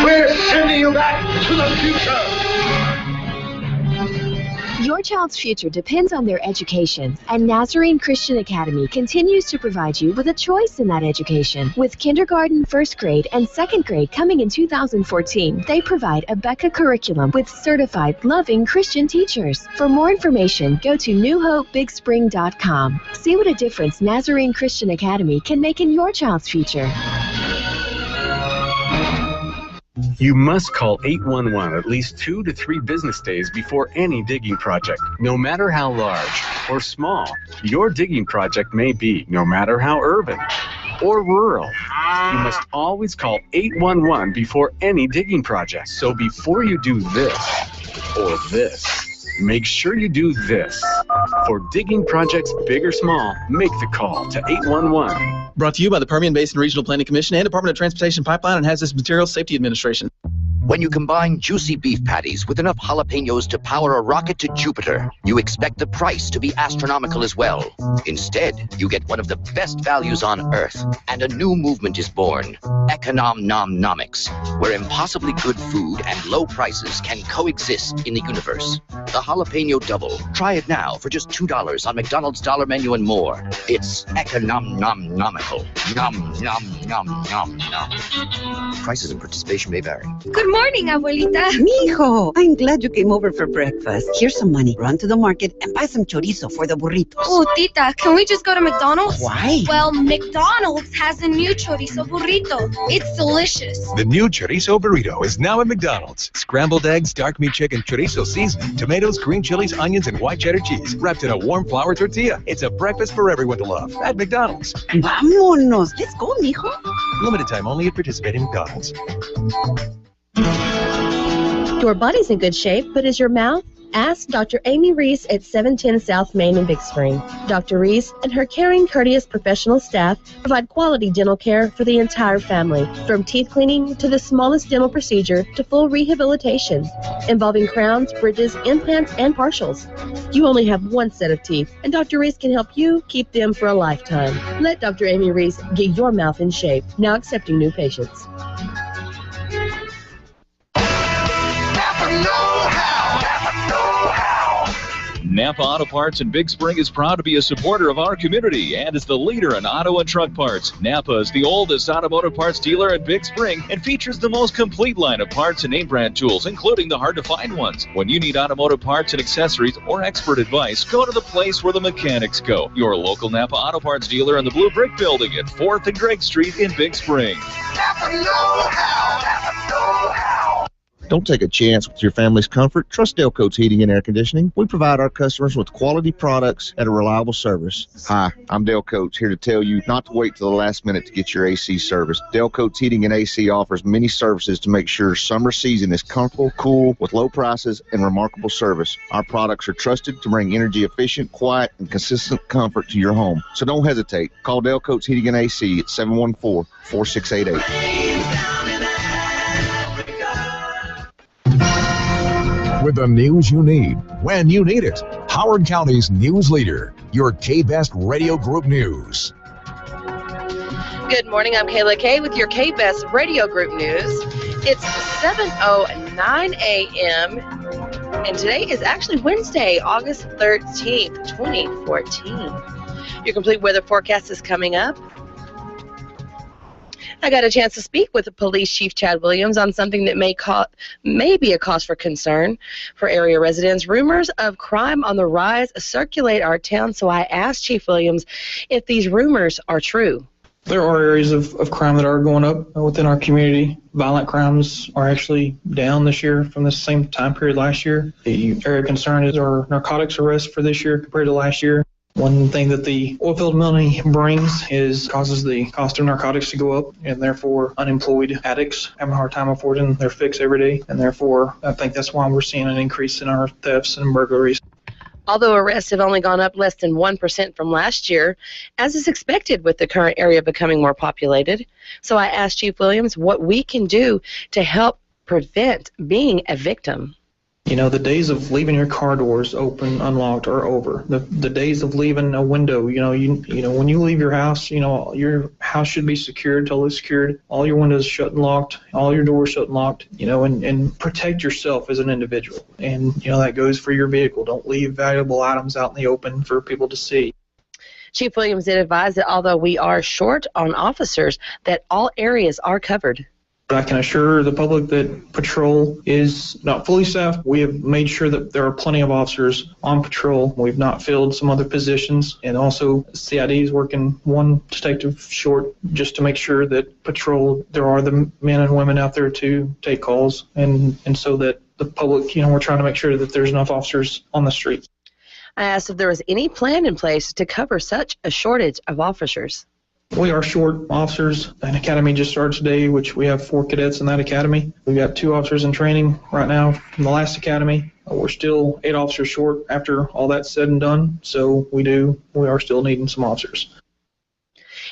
We're sending you back to the future. Your child's future depends on their education, and Nazarene Christian Academy continues to provide you with a choice in that education. With kindergarten, first grade, and second grade coming in 2014, they provide a Becca curriculum with certified, loving Christian teachers. For more information, go to newhopebigspring.com. See what a difference Nazarene Christian Academy can make in your child's future. You must call 811 at least 2 to 3 business days before any digging project. No matter how large or small your digging project may be, no matter how urban or rural, you must always call 811 before any digging project. So before you do this or this, make sure you do this. For digging projects big or small, make the call to 811. Brought to you by the Permian Basin Regional Planning Commission and Department of Transportation Pipeline and Hazardous Materials Safety Administration. When you combine juicy beef patties with enough jalapenos to power a rocket to Jupiter, you expect the price to be astronomical as well. Instead, you get one of the best values on Earth, and a new movement is born, Econom-Nom-Nomics, where impossibly good food and low prices can coexist in the universe. The Jalapeno Double. Try it now for just $2 on McDonald's Dollar Menu and more. It's Econom-Nom-Nomical. Nom, nom, nom, nom, nom. Prices and participation may vary. Good morning, abuelita. Mijo, I'm glad you came over for breakfast. Here's some money. Run to the market and buy some chorizo for the burritos. Oh, tita, can we just go to McDonald's? Why? Well, McDonald's has a new chorizo burrito. It's delicious. The new chorizo burrito is now at McDonald's. Scrambled eggs, dark meat chicken, chorizo seasoning, tomatoes, green chilies, onions, and white cheddar cheese, wrapped in a warm flour tortilla. It's a breakfast for everyone to love at McDonald's. Vámonos. Let's go, mijo. Limited time only at participating McDonald's. Your body's in good shape, but is your mouth? Ask Dr. Amy Reese at 710 South Main in Big Spring. Dr. Reese and her caring, courteous professional staff provide quality dental care for the entire family, from teeth cleaning to the smallest dental procedure to full rehabilitation, involving crowns, bridges, implants, and partials. You only have one set of teeth, and Dr. Reese can help you keep them for a lifetime. Let Dr. Amy Reese get your mouth in shape, now accepting new patients. Napa Auto Parts in Big Spring is proud to be a supporter of our community and is the leader in auto and truck parts. Napa is the oldest automotive parts dealer in Big Spring and features the most complete line of parts and name brand tools, including the hard-to-find ones. When you need automotive parts and accessories or expert advice, go to the place where the mechanics go. Your local Napa Auto Parts dealer in the Blue Brick Building at 4th and Gregg Street in Big Spring. Napa know-how. Napa know-how. Don't take a chance with your family's comfort. Trust Delcoats Heating and Air Conditioning. We provide our customers with quality products at a reliable service. Hi, I'm Delcoats, here to tell you not to wait till the last minute to get your AC serviced. Delcoats Heating and AC offers many services to make sure summer season is comfortable, cool, with low prices and remarkable service. Our products are trusted to bring energy efficient, quiet, and consistent comfort to your home. So don't hesitate. Call Delcoats Heating and AC at 714-4688. With the news you need, when you need it. Howard County's news leader, your K-Best Radio Group News. Good morning, I'm Kayla Kay with your K-Best Radio Group News. It's 7:09 a.m. and today is actually Wednesday, August 13th, 2014. Your complete weather forecast is coming up. I got a chance to speak with the Police Chief Chad Williams on something that may be a cause for concern for area residents. Rumors of crime on the rise circulate our town, so I asked Chief Williams if these rumors are true. There are areas of crime that are going up within our community. Violent crimes are actually down this year from the same time period last year. The area of concern is our narcotics arrests for this year compared to last year. One thing that the oilfield money brings causes the cost of narcotics to go up, and therefore unemployed addicts have a hard time affording their fix every day, and therefore I think that's why we're seeing an increase in our thefts and burglaries. Although arrests have only gone up less than 1% from last year, as is expected with the current area becoming more populated. So I asked Chief Williams what we can do to help prevent being a victim. You know, the days of leaving your car doors open, unlocked, are over. The days of leaving a window, you know, when you leave your house, you know, your house should be secured, totally secured. All your windows shut and locked, all your doors shut and locked, you know, and protect yourself as an individual. And, you know, that goes for your vehicle. Don't leave valuable items out in the open for people to see. Chief Williams did advise that although we are short on officers, that all areas are covered. I can assure the public that patrol is not fully staffed. We have made sure that there are plenty of officers on patrol. We've not filled some other positions, and also CID is working one detective short just to make sure that patrol, there are the men and women out there to take calls, and so that the public, you know, we're trying to make sure that there's enough officers on the street. I asked if there was any plan in place to cover such a shortage of officers. We are short officers. An academy just started today, which we have 4 cadets in that academy. We've got 2 officers in training right now from the last academy. We're still 8 officers short after all that's said and done, so we are still needing some officers.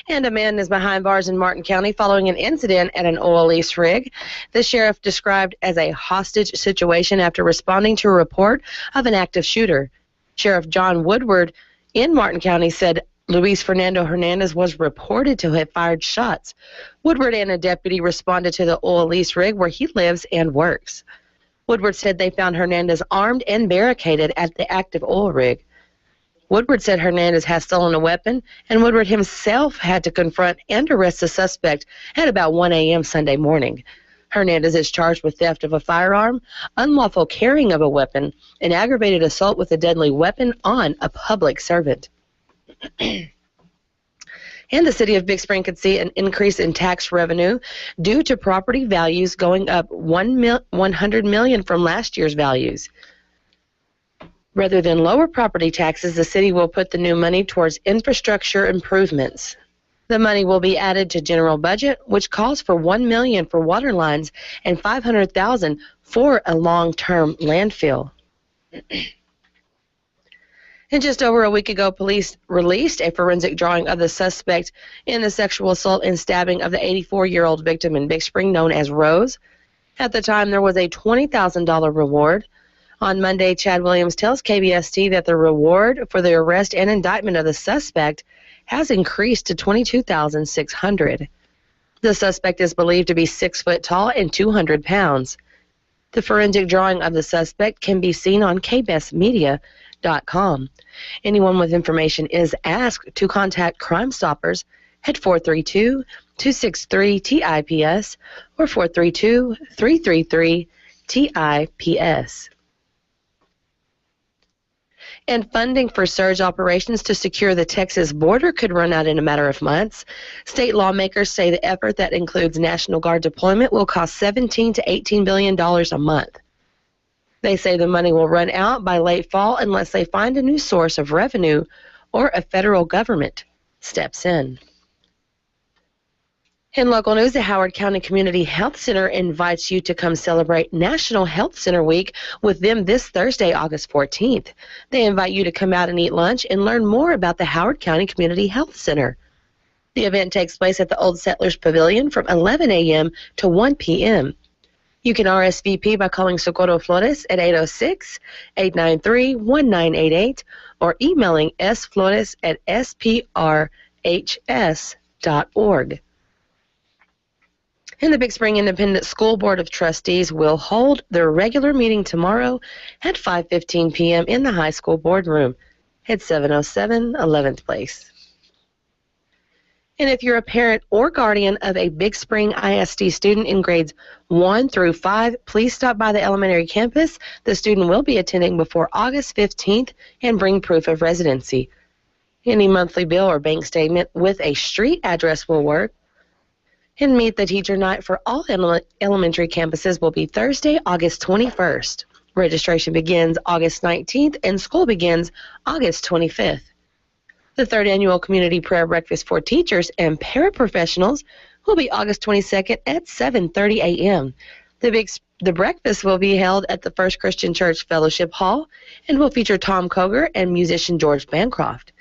And a man is behind bars in Martin County following an incident at an oil lease rig. The sheriff described as a hostage situation after responding to a report of an active shooter. Sheriff John Woodward in Martin County said Luis Fernando Hernandez was reported to have fired shots. Woodward and a deputy responded to the oil lease rig where he lives and works. Woodward said they found Hernandez armed and barricaded at the active oil rig. Woodward said Hernandez has stolen a weapon, and Woodward himself had to confront and arrest the suspect at about 1 a.m. Sunday morning. Hernandez is charged with theft of a firearm, unlawful carrying of a weapon, and aggravated assault with a deadly weapon on a public servant. And the city of Big Spring could see an increase in tax revenue due to property values going up $100 million from last year's values. Rather than lower property taxes, the city will put the new money towards infrastructure improvements. The money will be added to general budget, which calls for $1 million for water lines and $500,000 for a long-term landfill. And just over a week ago, police released a forensic drawing of the suspect in the sexual assault and stabbing of the 84-year-old victim in Big Spring known as Rose. At the time, there was a $20,000 reward. On Monday, Chad Williams tells KBST that the reward for the arrest and indictment of the suspect has increased to $22,600. The suspect is believed to be 6 foot tall and 200 pounds. The forensic drawing of the suspect can be seen on kbestmedia.com. Anyone with information is asked to contact Crime Stoppers at 432-263-TIPS or 432-333-TIPS. And funding for surge operations to secure the Texas border could run out in a matter of months. State lawmakers say the effort that includes National Guard deployment will cost $17 to $18 billion a month. They say the money will run out by late fall unless they find a new source of revenue or a federal government steps in. In local news, the Howard County Community Health Center invites you to come celebrate National Health Center Week with them this Thursday, August 14th. They invite you to come out and eat lunch and learn more about the Howard County Community Health Center. The event takes place at the Old Settlers Pavilion from 11 a.m. to 1 p.m. You can RSVP by calling Socorro Flores at 806-893-1988 or emailing sflores@sprhs.org. And the Big Spring Independent School Board of Trustees will hold their regular meeting tomorrow at 5:15 p.m. in the high school boardroom at 707 11th Place. And if you're a parent or guardian of a Big Spring ISD student in grades 1 through 5, please stop by the elementary campus. The student will be attending before August 15th and bring proof of residency. Any monthly bill or bank statement with a street address will work. And meet the teacher night for all elementary campuses will be Thursday, August 21st. Registration begins August 19th and school begins August 25th. The third annual community prayer breakfast for teachers and paraprofessionals will be August 22nd at 7:30 a.m. The breakfast will be held at the First Christian Church Fellowship Hall and will feature Tom Koger and musician George Bancroft.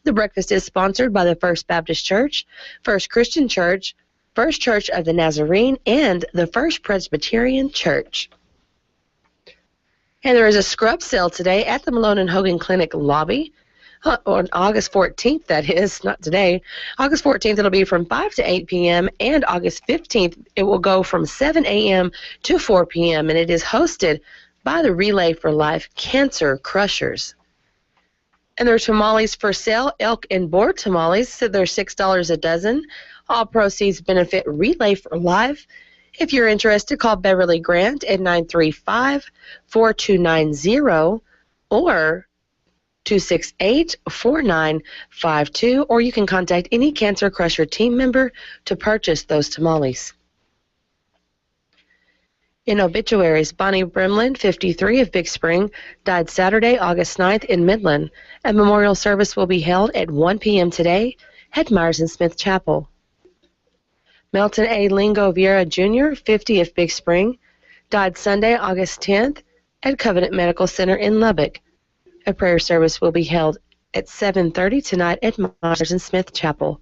The breakfast is sponsored by the First Baptist Church, First Christian Church, First Church of the Nazarene, and the First Presbyterian Church. And there is a scrub sale today at the Malone and Hogan Clinic lobby. On August 14th, that is, not today. August 14th, it'll be from 5 to 8 p.m., and August 15th, it will go from 7 a.m. to 4 p.m., and it is hosted by the Relay for Life Cancer Crushers. And there are tamales for sale, elk and boar tamales, so they're $6 a dozen. All proceeds benefit Relay for Life. If you're interested, call Beverly Grant at 935-4290 or 268-4952, or you can contact any Cancer Crusher team member to purchase those tamales. In obituaries, Bonnie Brimlin, 53, of Big Spring, died Saturday, August 9th in Midland. A memorial service will be held at 1 p.m. today at Myers and Smith Chapel. Melton A. Lingo Vieira Jr., 50, of Big Spring, died Sunday, August 10th at Covenant Medical Center in Lubbock. A prayer service will be held at 7:30 tonight at Myers and Smith Chapel.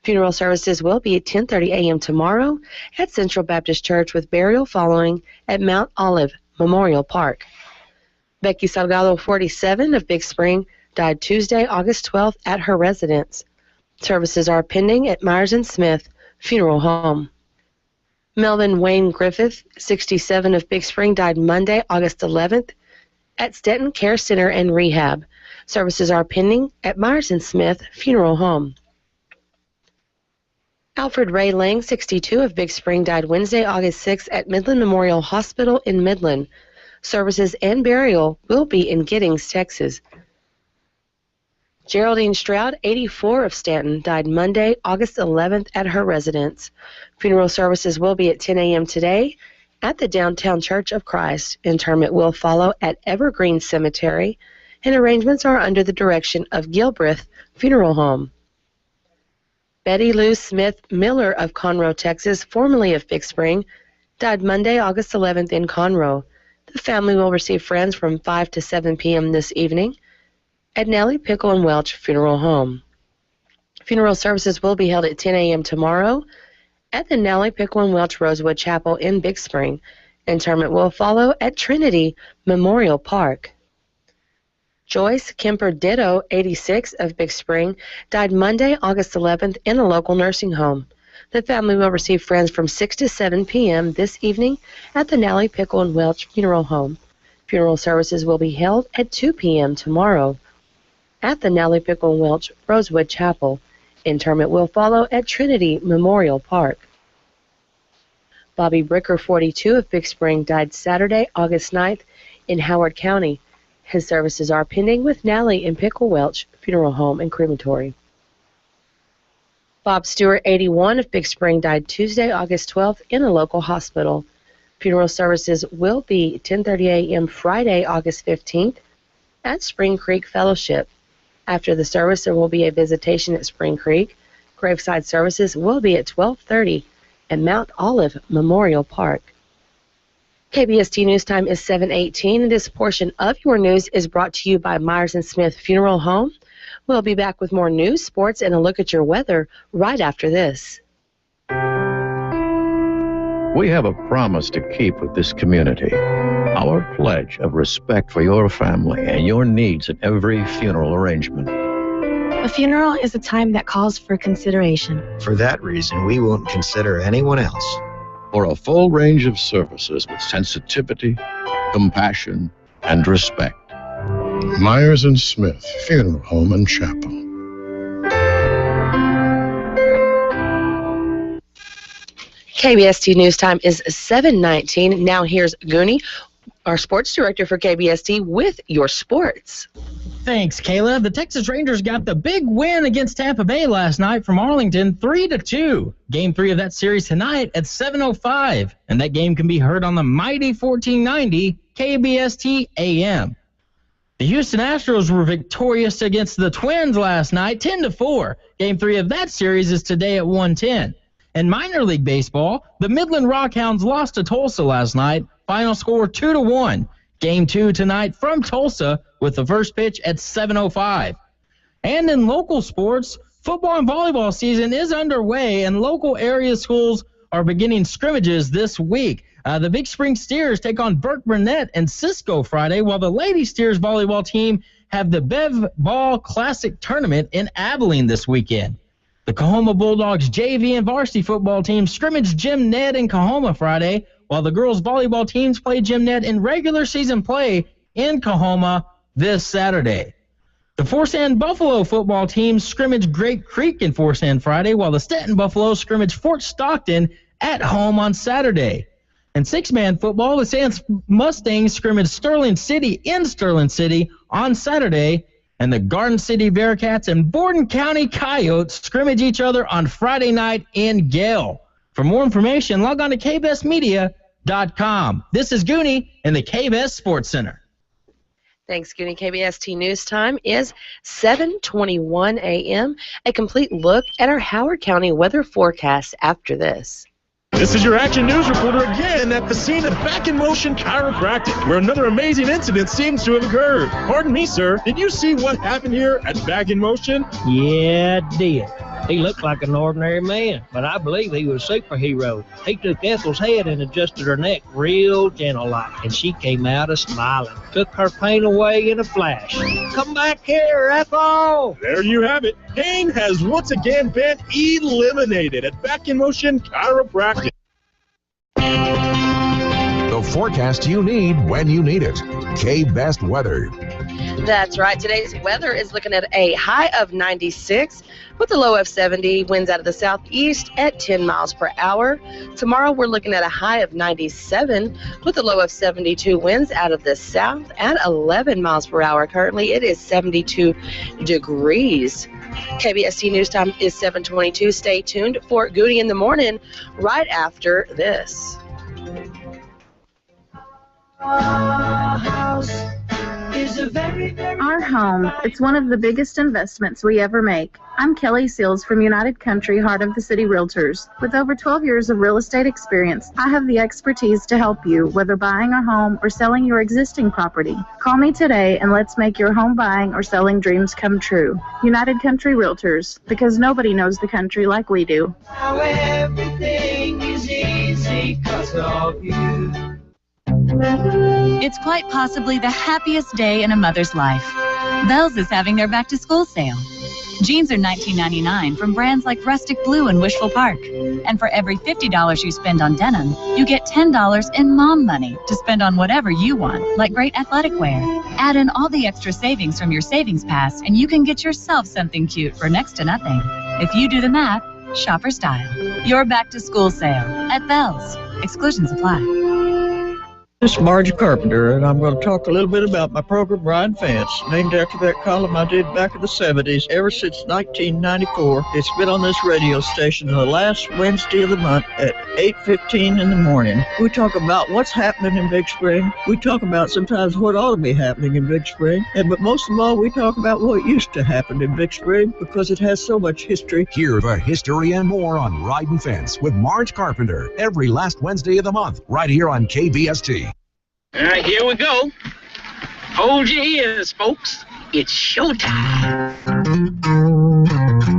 Funeral services will be at 10:30 a.m. tomorrow at Central Baptist Church, with burial following at Mount Olive Memorial Park. Becky Salgado, 47, of Big Spring, died Tuesday, August 12th at her residence. Services are pending at Myers and Smith Funeral Home. Melvin Wayne Griffith, 67, of Big Spring, died Monday, August 11th at Stetton Care Center and Rehab. Services are pending at Myers and Smith Funeral Home. Alfred Ray Lang, 62, of Big Spring, died Wednesday, August 6th at Midland Memorial Hospital in Midland. Services and burial will be in Giddings, Texas. Geraldine Stroud, 84, of Stanton, died Monday, August 11th at her residence. Funeral services will be at 10 a.m. today at the Downtown Church of Christ. Interment will follow at Evergreen Cemetery, and arrangements are under the direction of Gilbreth Funeral Home. Betty Lou Smith Miller of Conroe, Texas, formerly of Big Spring, died Monday, August 11th in Conroe. The family will receive friends from 5 to 7 p.m. this evening at Nellie Pickle and Welch Funeral Home. Funeral services will be held at 10 a.m. tomorrow at the Nellie Pickle and Welch Rosewood Chapel in Big Spring. Interment will follow at Trinity Memorial Park. Joyce Kemper Ditto, 86, of Big Spring, died Monday, August 11th in a local nursing home. The family will receive friends from 6 to 7 p.m. this evening at the Nellie Pickle and Welch Funeral Home. Funeral services will be held at 2 p.m. tomorrow at the Nellie Pickle and Welch Rosewood Chapel. Interment will follow at Trinity Memorial Park. Bobby Bricker, 42, of Big Spring, died Saturday, August 9th in Howard County. His services are pending with Nellie and Pickle Welch Funeral Home and Crematory. Bob Stewart, 81, of Big Spring, died Tuesday, August 12th in a local hospital. Funeral services will be 10:30 a.m. Friday, August 15th at Spring Creek Fellowship. After the service, there will be a visitation at Spring Creek. Graveside services will be at 12:30 at Mount Olive Memorial Park. KBST News Time is 7:18, and this portion of your news is brought to you by Myers & Smith Funeral Home. We'll be back with more news, sports, and a look at your weather right after this. We have a promise to keep with this community. Our pledge of respect for your family and your needs at every funeral arrangement. A funeral is a time that calls for consideration. For that reason, we won't consider anyone else. For a full range of services with sensitivity, compassion, and respect. Myers & Smith Funeral Home and Chapel. KBST News Time is 7:19. Now here's Gooney, our sports director for KBST, with your sports. Thanks, Kayla. The Texas Rangers got the big win against Tampa Bay last night from Arlington, 3-2. Game 3 of that series tonight at 7:05, and that game can be heard on the mighty 1490 KBST AM. The Houston Astros were victorious against the Twins last night, 10-4. Game 3 of that series is today at 1:10. In minor league baseball, the Midland Rockhounds lost to Tulsa last night. Final score 2-1. Game 2 tonight from Tulsa with the first pitch at 7:05. And in local sports, football and volleyball season is underway, and local area schools are beginning scrimmages this week. The Big Spring Steers take on Burke Burnett and Cisco Friday, while the Lady Steers volleyball team have the Bev Ball Classic Tournament in Abilene this weekend. The Coahoma Bulldogs JV and varsity football teams scrimmage Gym Ned in Coahoma Friday, while the girls volleyball teams play Gym Ned in regular season play in Coahoma this Saturday. The Forsan Buffalo football teams scrimmage Great Creek in Forsan Friday, while the Stetton Buffalo scrimmage Fort Stockton at home on Saturday. In six-man football, the Sands Mustangs scrimmage Sterling City in Sterling City on Saturday, and the Garden City Bearcats and Borden County Coyotes scrimmage each other on Friday night in Gale. For more information, log on to kbestmedia.com. This is Gooney in the KBS Sports Center. Thanks, Gooney. KBST News Time is 7:21 a.m. A complete look at our Howard County weather forecast after this. This is your Action News reporter again at the scene of Back in Motion Chiropractic, where another amazing incident seems to have occurred. Pardon me, sir. Did you see what happened here at Back in Motion? Yeah, I did. He looked like an ordinary man, but I believe he was a superhero. He took Ethel's head and adjusted her neck real gentle-like, and she came out a-smiling. Took her pain away in a flash. Come back here, Ethel! There you have it. Pain has once again been eliminated at Back in Motion Chiropractic. The forecast you need when you need it. K-Best Weather. That's right. Today's weather is looking at a high of 96 with a low of 70, winds out of the southeast at 10 miles per hour. Tomorrow we're looking at a high of 97 with a low of 72, winds out of the south at 11 miles per hour. Currently it is 72 degrees. KBST News Time is 7:22. Stay tuned for Gooney in the Morning right after this. Our home, it's one of the biggest investments we ever make. I'm Kelly Seals from United Country Heart of the City Realtors. With over 12 years of real estate experience, I have the expertise to help you, whether buying a home or selling your existing property. Call me today and let's make your home buying or selling dreams come true. United Country Realtors, because nobody knows the country like we do. Now everything is easy 'cause of you. It's quite possibly the happiest day in a mother's life. Bells is having their back-to-school sale. Jeans are $19.99 from brands like Rustic Blue and Wishful Park. And for every $50 you spend on denim, you get $10 in mom money to spend on whatever you want, like great athletic wear. Add in all the extra savings from your savings pass, and you can get yourself something cute for next to nothing. If you do the math, shopper style. Your back-to-school sale at Bells. Exclusions apply. This is Margie Carpenter, and I'm going to talk a little bit about my program, Ryan Fence, named after that column I did back in the 70s. Ever since 1994, it's been on this radio station the last Wednesday of the month at 8:15 in the morning. We talk about what's happening in Big Spring. We talk about sometimes what ought to be happening in Big Spring. But most of all, we talk about what used to happen in Big Spring because it has so much history. Hear the history and more on Ryan Fence with Marge Carpenter every last Wednesday of the month, right here on KBST. All right, here we go. Hold your ears, folks. It's showtime.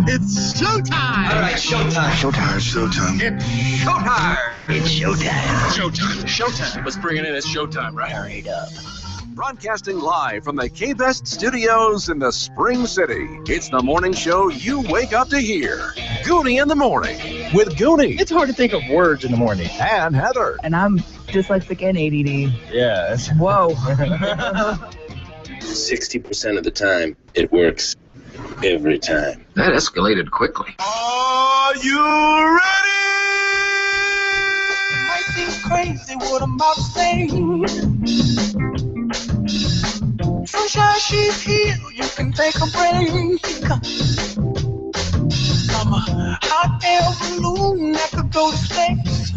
It's showtime! All right, showtime. Showtime. Showtime. It's showtime. It's showtime. Showtime. Showtime. Let's bring it in. It's showtime, right? Hurry up. Broadcasting live from the K-Best studios in the Spring City. It's the morning show you wake up to hear. Gooney in the Morning with Gooney. It's hard to think of words in the morning. And Heather. And I'm dyslexic and ADD. Yes. Whoa. 60% of the time, it works every time. That escalated quickly. Are you ready? It might seem crazy what I'm about to say. Sunshine, she's here. You can take a break. I'm a hot air balloon that could go to space.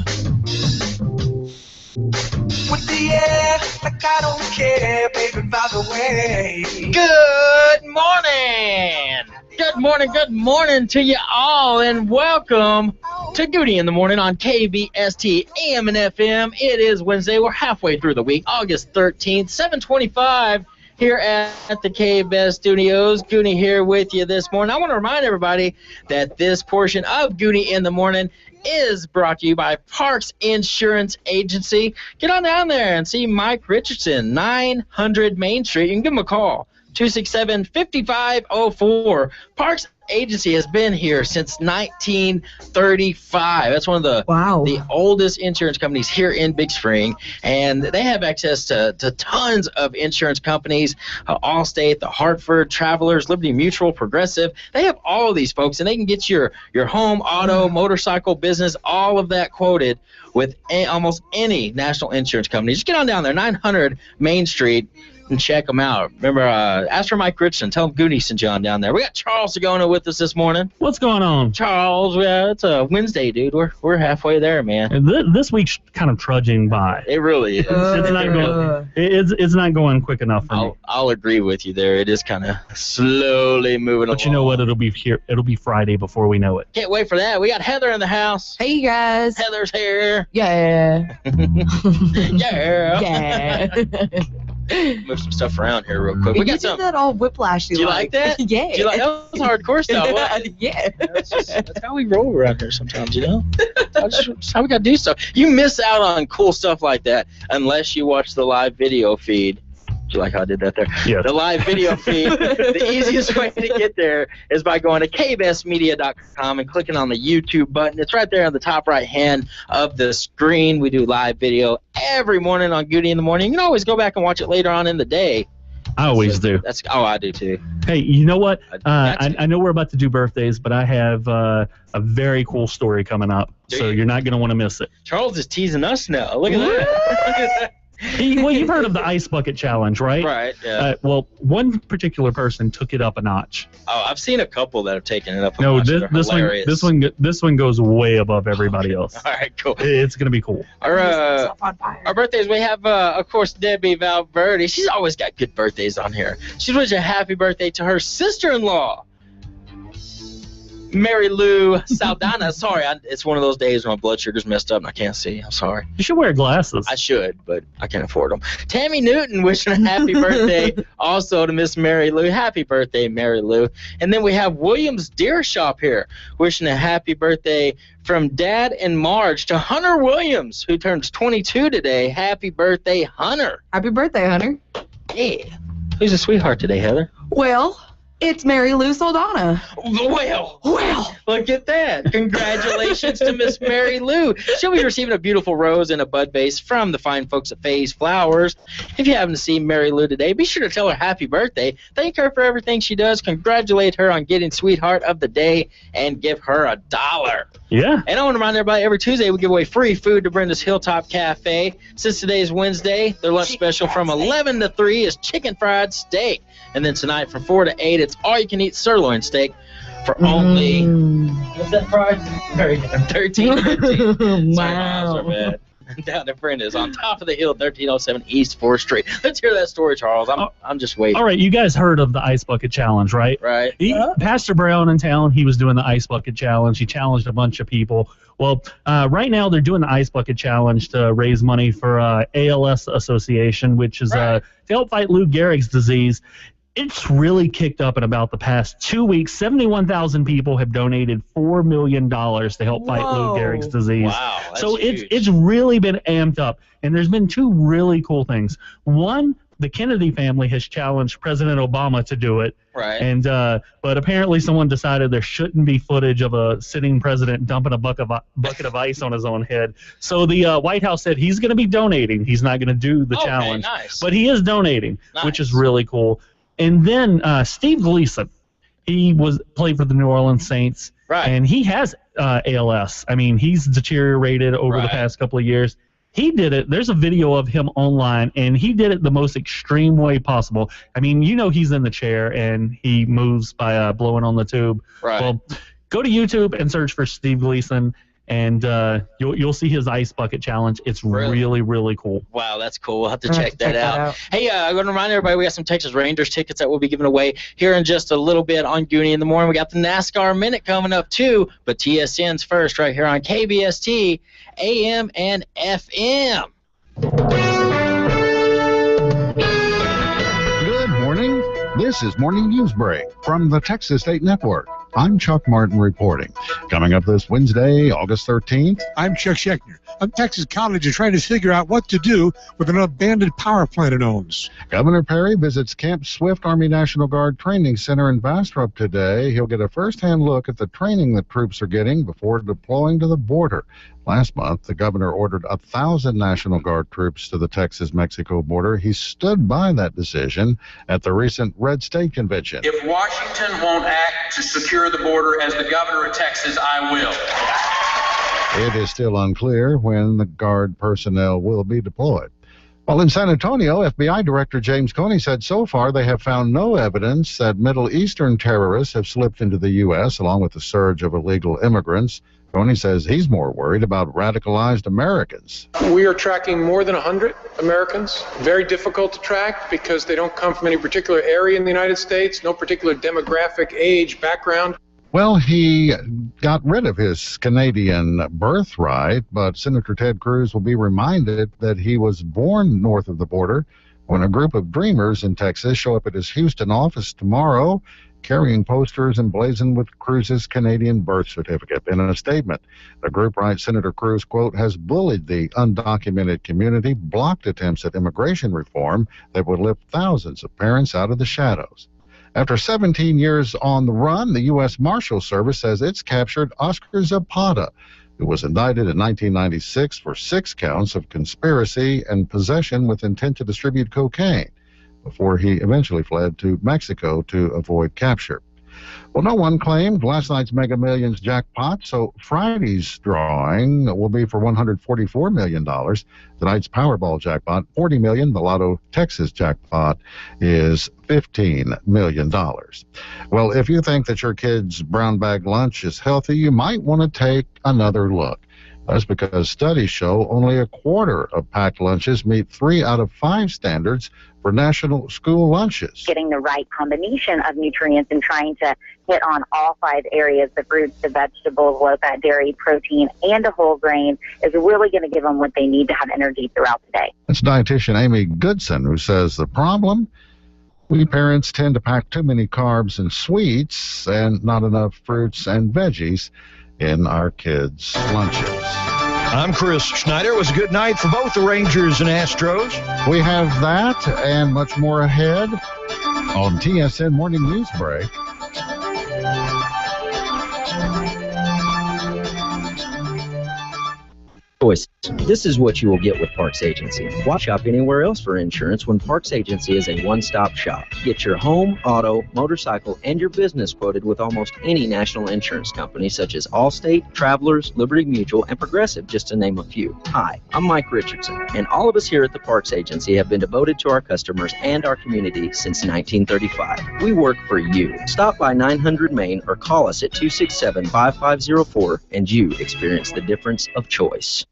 With the air, like I don't care, baby, by the way. Good morning! Good morning to you all, and welcome to Gooney in the Morning on KBST AM and FM. It is Wednesday. We're halfway through the week, August 13th, 7:25 here at the K-Best Studios. Gooney here with you this morning. I want to remind everybody that this portion of Gooney in the Morning is brought to you by Parks Insurance Agency. Get on down there and see Mike Richardson, 900 Main Street. You can give him a call, 267-5504. Parks Agency has been here since 1935. That's one of the oldest insurance companies here in Big Spring, and they have access to tons of insurance companies, Allstate, the Hartford, Travelers, Liberty Mutual, Progressive. They have all of these folks, and they can get your home, auto, motorcycle, business, all of that quoted with almost any national insurance company. Just get on down there, 900 Main Street, and check them out. Remember, ask for Mike Richardson. Tell him Gooney sent you on down there. We got Charles Sagona with us this morning. What's going on? Charles, it's a Wednesday, dude. We're halfway there, man. This week's kind of trudging by. It really is. It's not going quick enough for me. I'll agree with you there. It is kind of slowly moving along. But you know what? It'll be Friday before we know it. Can't wait for that. We got Heather in the house. Hey, guys. Heather's here. Yeah. Yeah. Move some stuff around here real quick. We got some. That all whiplashy. Do you like that? Yeah. Do you like that? Was hardcore stuff. Yeah. That's how we roll around here sometimes, you know? That's how we got to do stuff. You miss out on cool stuff like that unless you watch the live video feed. Do you like how I did that there? Yeah. The live video feed. The easiest way to get there is by going to kbestmedia.com and clicking on the YouTube button. It's right there on the top right hand of the screen. We do live video every morning on Gooney in the Morning. You can always go back and watch it later on in the day. I always do. I do too. Hey, you know what? I know we're about to do birthdays, but I have a very cool story coming up, so you're not going to want to miss it. Charles is teasing us now. Look at that. Look at that. Well, you've heard of the Ice Bucket Challenge, right? Right, yeah. Well, one particular person took it up a notch. Oh, I've seen a couple that have taken it up a no, notch. this one goes way above everybody else. All right, cool. It's going to be cool. Our birthdays, we have, of course, Debbie Valverde. She's always got good birthdays on here. She's wishing a happy birthday to her sister-in-law, Mary Lou Saldana. Sorry, it's one of those days when my blood sugar's messed up and I can't see. I'm sorry. You should wear glasses. I should, but I can't afford them. Tammy Newton wishing a happy birthday also to Miss Mary Lou. Happy birthday, Mary Lou. And then we have Williams Deer Shop here wishing a happy birthday from Dad and Marge to Hunter Williams, who turns 22 today. Happy birthday, Hunter. Happy birthday, Hunter. Yeah. Who's a sweetheart today, Heather? Well, it's Mary Lou Saldana. Well, look at that. Congratulations to Miss Mary Lou. She'll be receiving a beautiful rose and a bud vase from the fine folks at Faye's Flowers. If you happen to see Mary Lou today, be sure to tell her happy birthday. Thank her for everything she does. Congratulate her on getting Sweetheart of the Day and give her $1. Yeah. And I want to remind everybody, every Tuesday we give away free food to Brenda's Hilltop Cafe. Since today is Wednesday, their lunch special from 11 to 3 is chicken fried steak. And then tonight from 4 to 8, it's all-you-can-eat sirloin steak for only, what's that price? $13.15. Wow. Sorry, man. Down at Brenda's on top of the hill, 1307 East 4th Street. Let's hear that story, Charles. I'm just waiting. All right, you guys heard of the Ice Bucket Challenge, right? Right. Pastor Brown in town, he was doing the Ice Bucket Challenge. He challenged a bunch of people. Well, right now they're doing the Ice Bucket Challenge to raise money for ALS Association, which is to help fight Lou Gehrig's disease. It's really kicked up in about the past 2 weeks. 71,000 people have donated $4 million to help fight Lou Gehrig's disease. Wow, that's so huge. it's really been amped up. And there's been two really cool things. One, the Kennedy family has challenged President Obama to do it. Right. And but apparently someone decided there shouldn't be footage of a sitting president dumping a bucket of ice on his own head. So the White House said he's going to be donating. He's not going to do the challenge. Nice. But he is donating, which is really cool. And then Steve Gleason, he played for the New Orleans Saints, and he has ALS. I mean, he's deteriorated over the past couple of years. He did it. There's a video of him online, and he did it the most extreme way possible. I mean, he's in the chair, and he moves by blowing on the tube. Right. Well, go to YouTube and search for Steve Gleason, and you'll see his Ice Bucket Challenge. It's really, really cool. Wow, that's cool. We'll have to check that out. Hey, I'm going to remind everybody we got some Texas Rangers tickets that we'll be giving away here in just a little bit on Gooney in the Morning. We got the NASCAR Minute coming up, too, but TSN's first right here on KBST, AM and FM. Good morning. This is Morning News Break from the Texas State Network. I'm Chuck Martin reporting. Coming up this Wednesday, August 13th. I'm Chuck Schechner. Texas College is trying to figure out what to do with an abandoned power plant it owns. Governor Perry visits Camp Swift Army National Guard Training Center in Bastrop today. He'll get a first-hand look at the training that troops are getting before deploying to the border. Last month, the governor ordered 1,000 National Guard troops to the Texas-Mexico border. He stood by that decision at the recent Red State Convention. If Washington won't act to secure the border as the governor of Texas, I will. It is still unclear when the Guard personnel will be deployed. Well, in San Antonio, FBI Director James Gooney said so far they have found no evidence that Middle Eastern terrorists have slipped into the U.S. along with the surge of illegal immigrants. Gooney says he's more worried about radicalized Americans. We are tracking more than 100 Americans. Very difficult to track because they don't come from any particular area in the United States, no particular demographic, age, background. Well, he got rid of his Canadian birthright, but Senator Ted Cruz will be reminded that he was born north of the border when a group of dreamers in Texas show up at his Houston office tomorrow carrying posters emblazoned with Cruz's Canadian birth certificate. In a statement, the group writes Senator Cruz, quote, has bullied the undocumented community, blocked attempts at immigration reform that would lift thousands of parents out of the shadows. After 17 years on the run, the U.S. Marshal Service says it's captured Oscar Zapata, who was indicted in 1996 for 6 counts of conspiracy and possession with intent to distribute cocaine, before he eventually fled to Mexico to avoid capture. Well, no one claimed last night's Mega Millions jackpot, so Friday's drawing will be for $144 million. Tonight's Powerball jackpot, $40 million. The Lotto Texas jackpot is $15 million. Well, if you think that your kid's brown bag lunch is healthy, you might want to take another look. That's because studies show only a quarter of packed lunches meet 3 out of 5 standards for national school lunches. Getting the right combination of nutrients and trying to hit on all 5 areas, the fruits, the vegetables, low-fat dairy, protein, and a whole grain, is really going to give them what they need to have energy throughout the day. That's dietitian Amy Goodson, who says the problem, we parents tend to pack too many carbs and sweets and not enough fruits and veggies in our kids' lunches. I'm Chris Schneider. It was a good night for both the Rangers and Astros. We have that and much more ahead on TSN Morning News Break. Choice. This is what you will get with Parks Agency. Why shop anywhere else for insurance when Parks Agency is a one-stop shop? Get your home, auto, motorcycle, and your business quoted with almost any national insurance company such as Allstate, Travelers, Liberty Mutual, and Progressive, just to name a few. Hi, I'm Mike Richardson, and all of us here at the Parks Agency have been devoted to our customers and our community since 1935. We work for you. Stop by 900 Main or call us at 267-5504 and you experience the difference of choice.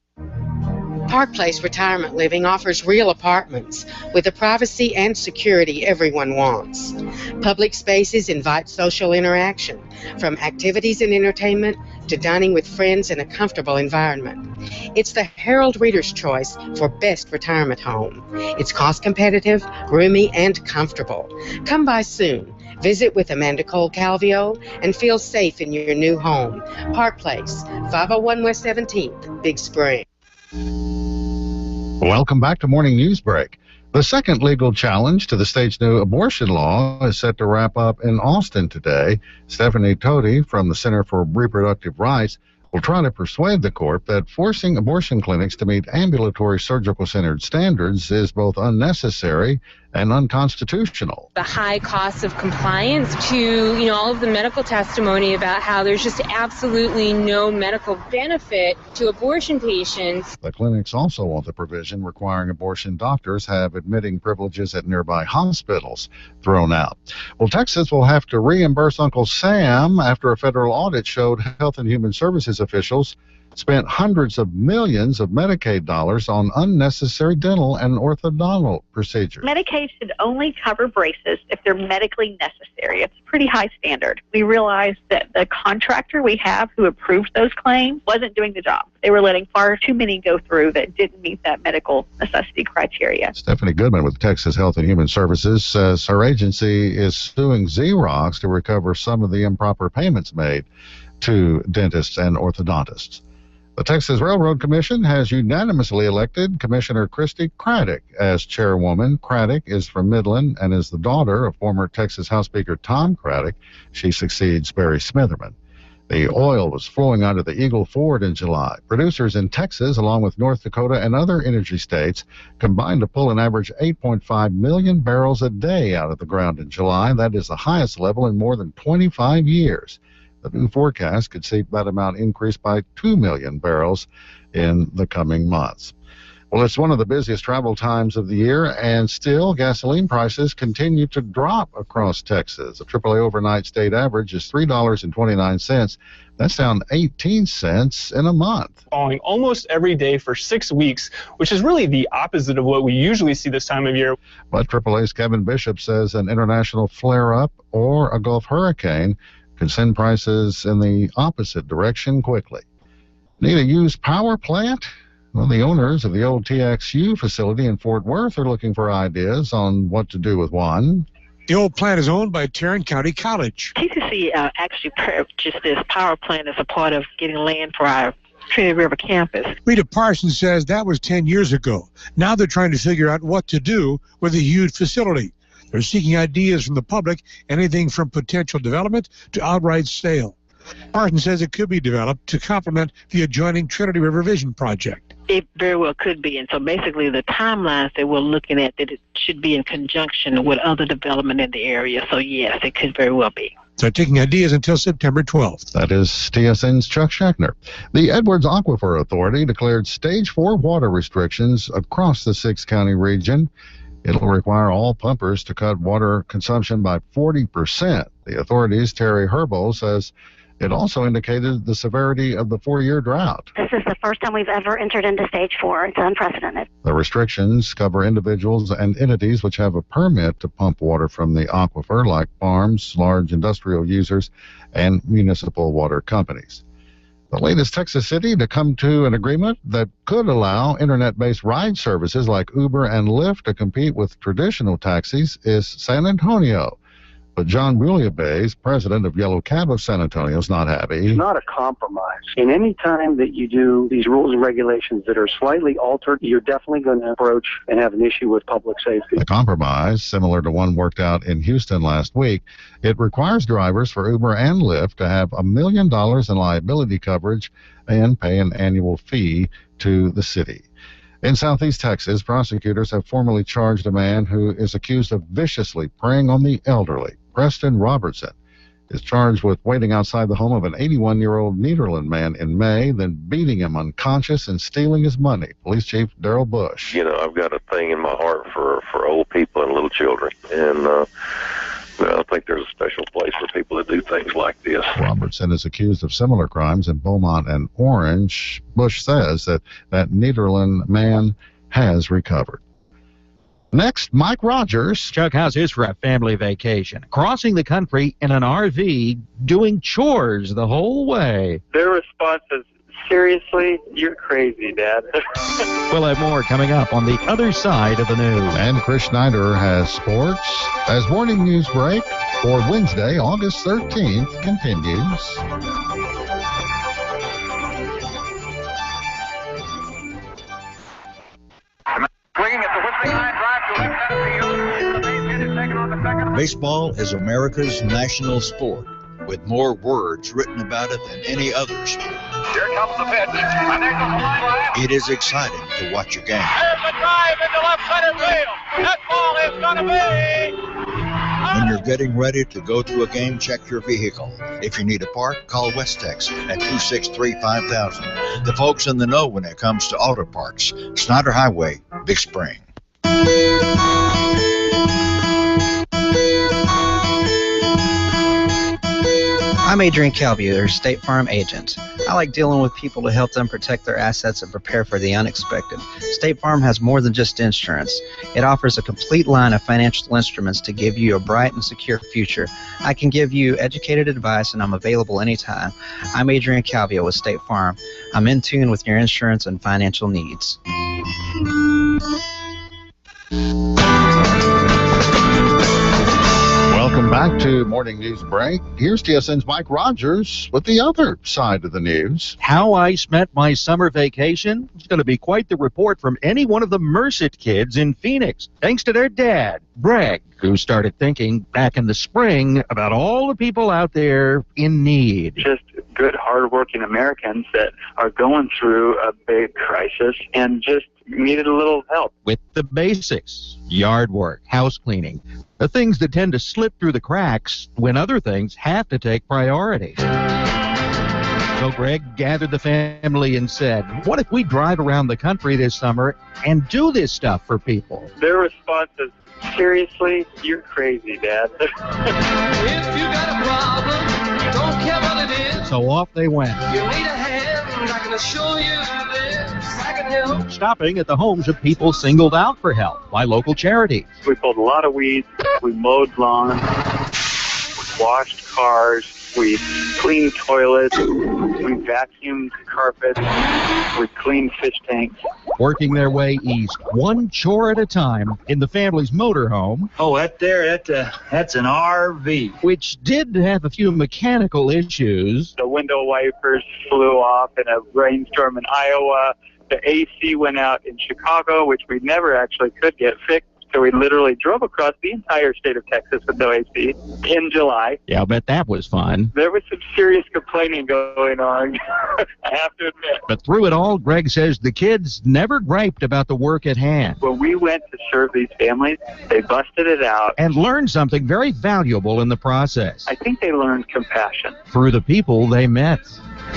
Park Place Retirement Living offers real apartments with the privacy and security everyone wants. Public spaces invite social interaction, from activities and entertainment to dining with friends in a comfortable environment. It's the Herald Reader's Choice for best retirement home. It's cost competitive, roomy, and comfortable. Come by soon. Visit with Amanda Cole Calvio and feel safe in your new home. Park Place, 501 West 17th, Big Spring. Welcome back to Morning News Break. The second legal challenge to the state's new abortion law is set to wrap up in Austin today. Stephanie Toti from the Center for Reproductive Rights will try to persuade the court that forcing abortion clinics to meet ambulatory surgical centered standards is both unnecessary and unconstitutional. The high cost of compliance to, all of the medical testimony about how there's just absolutely no medical benefit to abortion patients. The clinics also want the provision requiring abortion doctors have admitting privileges at nearby hospitals thrown out. Well, Texas will have to reimburse Uncle Sam after a federal audit showed Health and Human Services officials spent hundreds of millions of Medicaid dollars on unnecessary dental and orthodontal procedures. Medicaid should only cover braces if they're medically necessary. It's a pretty high standard. We realized that the contractor we have who approved those claims wasn't doing the job. They were letting far too many go through that didn't meet that medical necessity criteria. Stephanie Goodman with Texas Health and Human Services says her agency is suing Xerox to recover some of the improper payments made to dentists and orthodontists. The Texas Railroad Commission has unanimously elected Commissioner Christy Craddick as chairwoman. Craddick is from Midland and is the daughter of former Texas House Speaker Tom Craddick. She succeeds Barry Smitherman. The oil was flowing out of the Eagle Ford in July. Producers in Texas, along with North Dakota and other energy states, combined to pull an average 8.5 million barrels a day out of the ground in July. That is the highest level in more than 25 years. The new forecast could see that amount increase by 2 million barrels in the coming months. Well, it's one of the busiest travel times of the year, and still gasoline prices continue to drop across Texas. The AAA overnight state average is $3.29. That's down 18 cents in a month. Falling almost every day for 6 weeks, which is really the opposite of what we usually see this time of year. But AAA's Kevin Bishop says an international flare-up or a Gulf hurricane could send prices in the opposite direction quickly. Need a used power plant? Well, the owners of the old TXU facility in Fort Worth are looking for ideas on what to do with one. The old plant is owned by Tarrant County College. TCC actually purchased this power plant as a part of getting land for our Trinity River campus. Rita Parsons says that was 10 years ago. Now they're trying to figure out what to do with the huge facility. They're seeking ideas from the public, anything from potential development to outright sale. Parsons says it could be developed to complement the adjoining Trinity River Vision project. It very well could be. And so basically the timelines that we're looking at, that it should be in conjunction with other development in the area. So yes, it could very well be. They're taking ideas until September 12th. That is TSN's Chuck Schechner. The Edwards Aquifer Authority declared Stage 4 water restrictions across the 6-county region. It'll require all pumpers to cut water consumption by 40%. The authority's Terry Herbold says it also indicated the severity of the 4-year drought. This is the first time we've ever entered into Stage 4. It's unprecedented. The restrictions cover individuals and entities which have a permit to pump water from the aquifer, like farms, large industrial users, and municipal water companies. The latest Texas city to come to an agreement that could allow internet-based ride services like Uber and Lyft to compete with traditional taxis is San Antonio. But John Bouillabaisse, president of Yellow Cab of San Antonio, is not happy. It's not a compromise. And any time that you do these rules and regulations that are slightly altered, you're definitely going to approach and have an issue with public safety. The compromise, similar to one worked out in Houston last week, it requires drivers for Uber and Lyft to have $1 million in liability coverage and pay an annual fee to the city. In Southeast Texas, prosecutors have formally charged a man who is accused of viciously preying on the elderly. Preston Robertson is charged with waiting outside the home of an 81-year-old Nederland man in May, then beating him unconscious and stealing his money. Police Chief Darrell Bush. You know, I've got a thing in my heart for old people and little children, and I think there's a special place for people that do things like this. Robertson is accused of similar crimes in Beaumont and Orange. Bush says that Nederland man has recovered. Next, Mike Rogers. Chuck, how's this for a family vacation? Crossing the country in an RV, doing chores the whole way. Their response is, seriously? You're crazy, Dad. We'll have more coming up on the other side of the news. And Chris Schneider has sports as morning news break for Wednesday, August 13th continues. Baseball is America's national sport, with more words written about it than any other sport. Here comes the pitch, and there's a line drive. It is exciting to watch a game. There's the drive into left center field. That ball is going to be... When you're getting ready to go to a game, check your vehicle. If you need a part, call Westex at 263-5000. The folks in the know when it comes to auto parts. Snyder Highway, Big Spring. I'm Adrian Calvi, their State Farm agent. I like dealing with people to help them protect their assets and prepare for the unexpected. State Farm has more than just insurance. It offers a complete line of financial instruments to give you a bright and secure future. I can give you educated advice, and I'm available anytime. I'm Adrian Calvio with State Farm. I'm in tune with your insurance and financial needs. Welcome back to Morning News Break. Here's TSN's Mike Rogers with the other side of the news. How I spent my summer vacation? It's going to be quite the report from any one of the Merced kids in Phoenix, thanks to their dad, Greg, who started thinking back in the spring about all the people out there in need. Just good, hardworking Americans that are going through a big crisis and just needed a little help. With the basics, yard work, house cleaning, the things that tend to slip through the cracks when other things have to take priority. So Greg gathered the family and said, what if we drive around the country this summer and do this stuff for people? Their response is, seriously, you're crazy, Dad. If you got a problem, don't care what it is. So off they went. You need a hand, I can assure you this. I can help. Stopping at the homes of people singled out for help by local charities. We pulled a lot of weeds, we mowed lawns, we washed cars, we cleaned toilets, we vacuumed carpets, we cleaned fish tanks. Working their way east, one chore at a time, in the family's motorhome. Oh, that's an RV. Which did have a few mechanical issues. The window wipers flew off in a rainstorm in Iowa. The AC went out in Chicago, which we never actually could get fixed. So we literally drove across the entire state of Texas with no AC in July. Yeah, I'll bet that was fun. There was some serious complaining going on, I have to admit. But through it all, Greg says the kids never griped about the work at hand. When we went to serve these families, they busted it out. And learned something very valuable in the process. I think they learned compassion. Through the people they met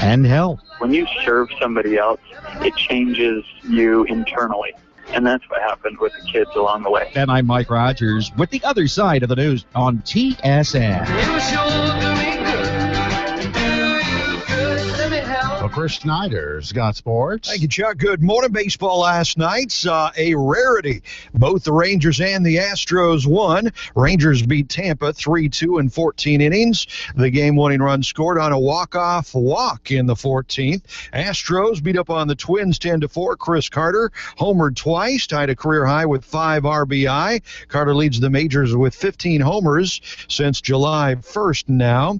and helped. When you serve somebody else, it changes you internally. And that's what happened with the kids along the way. And I'm Mike Rogers with the other side of the news on TSN. Well, Chris Snyder's got sports. Thank you, Chuck. Good morning. Baseball last night saw a rarity. Both the Rangers and the Astros won. Rangers beat Tampa 3-2 in 14 innings. The game-winning run scored on a walk-off walk in the 14th. Astros beat up on the Twins 10-4. Chris Carter homered twice, tied a career high with 5 RBI. Carter leads the majors with 15 homers since July 1st now.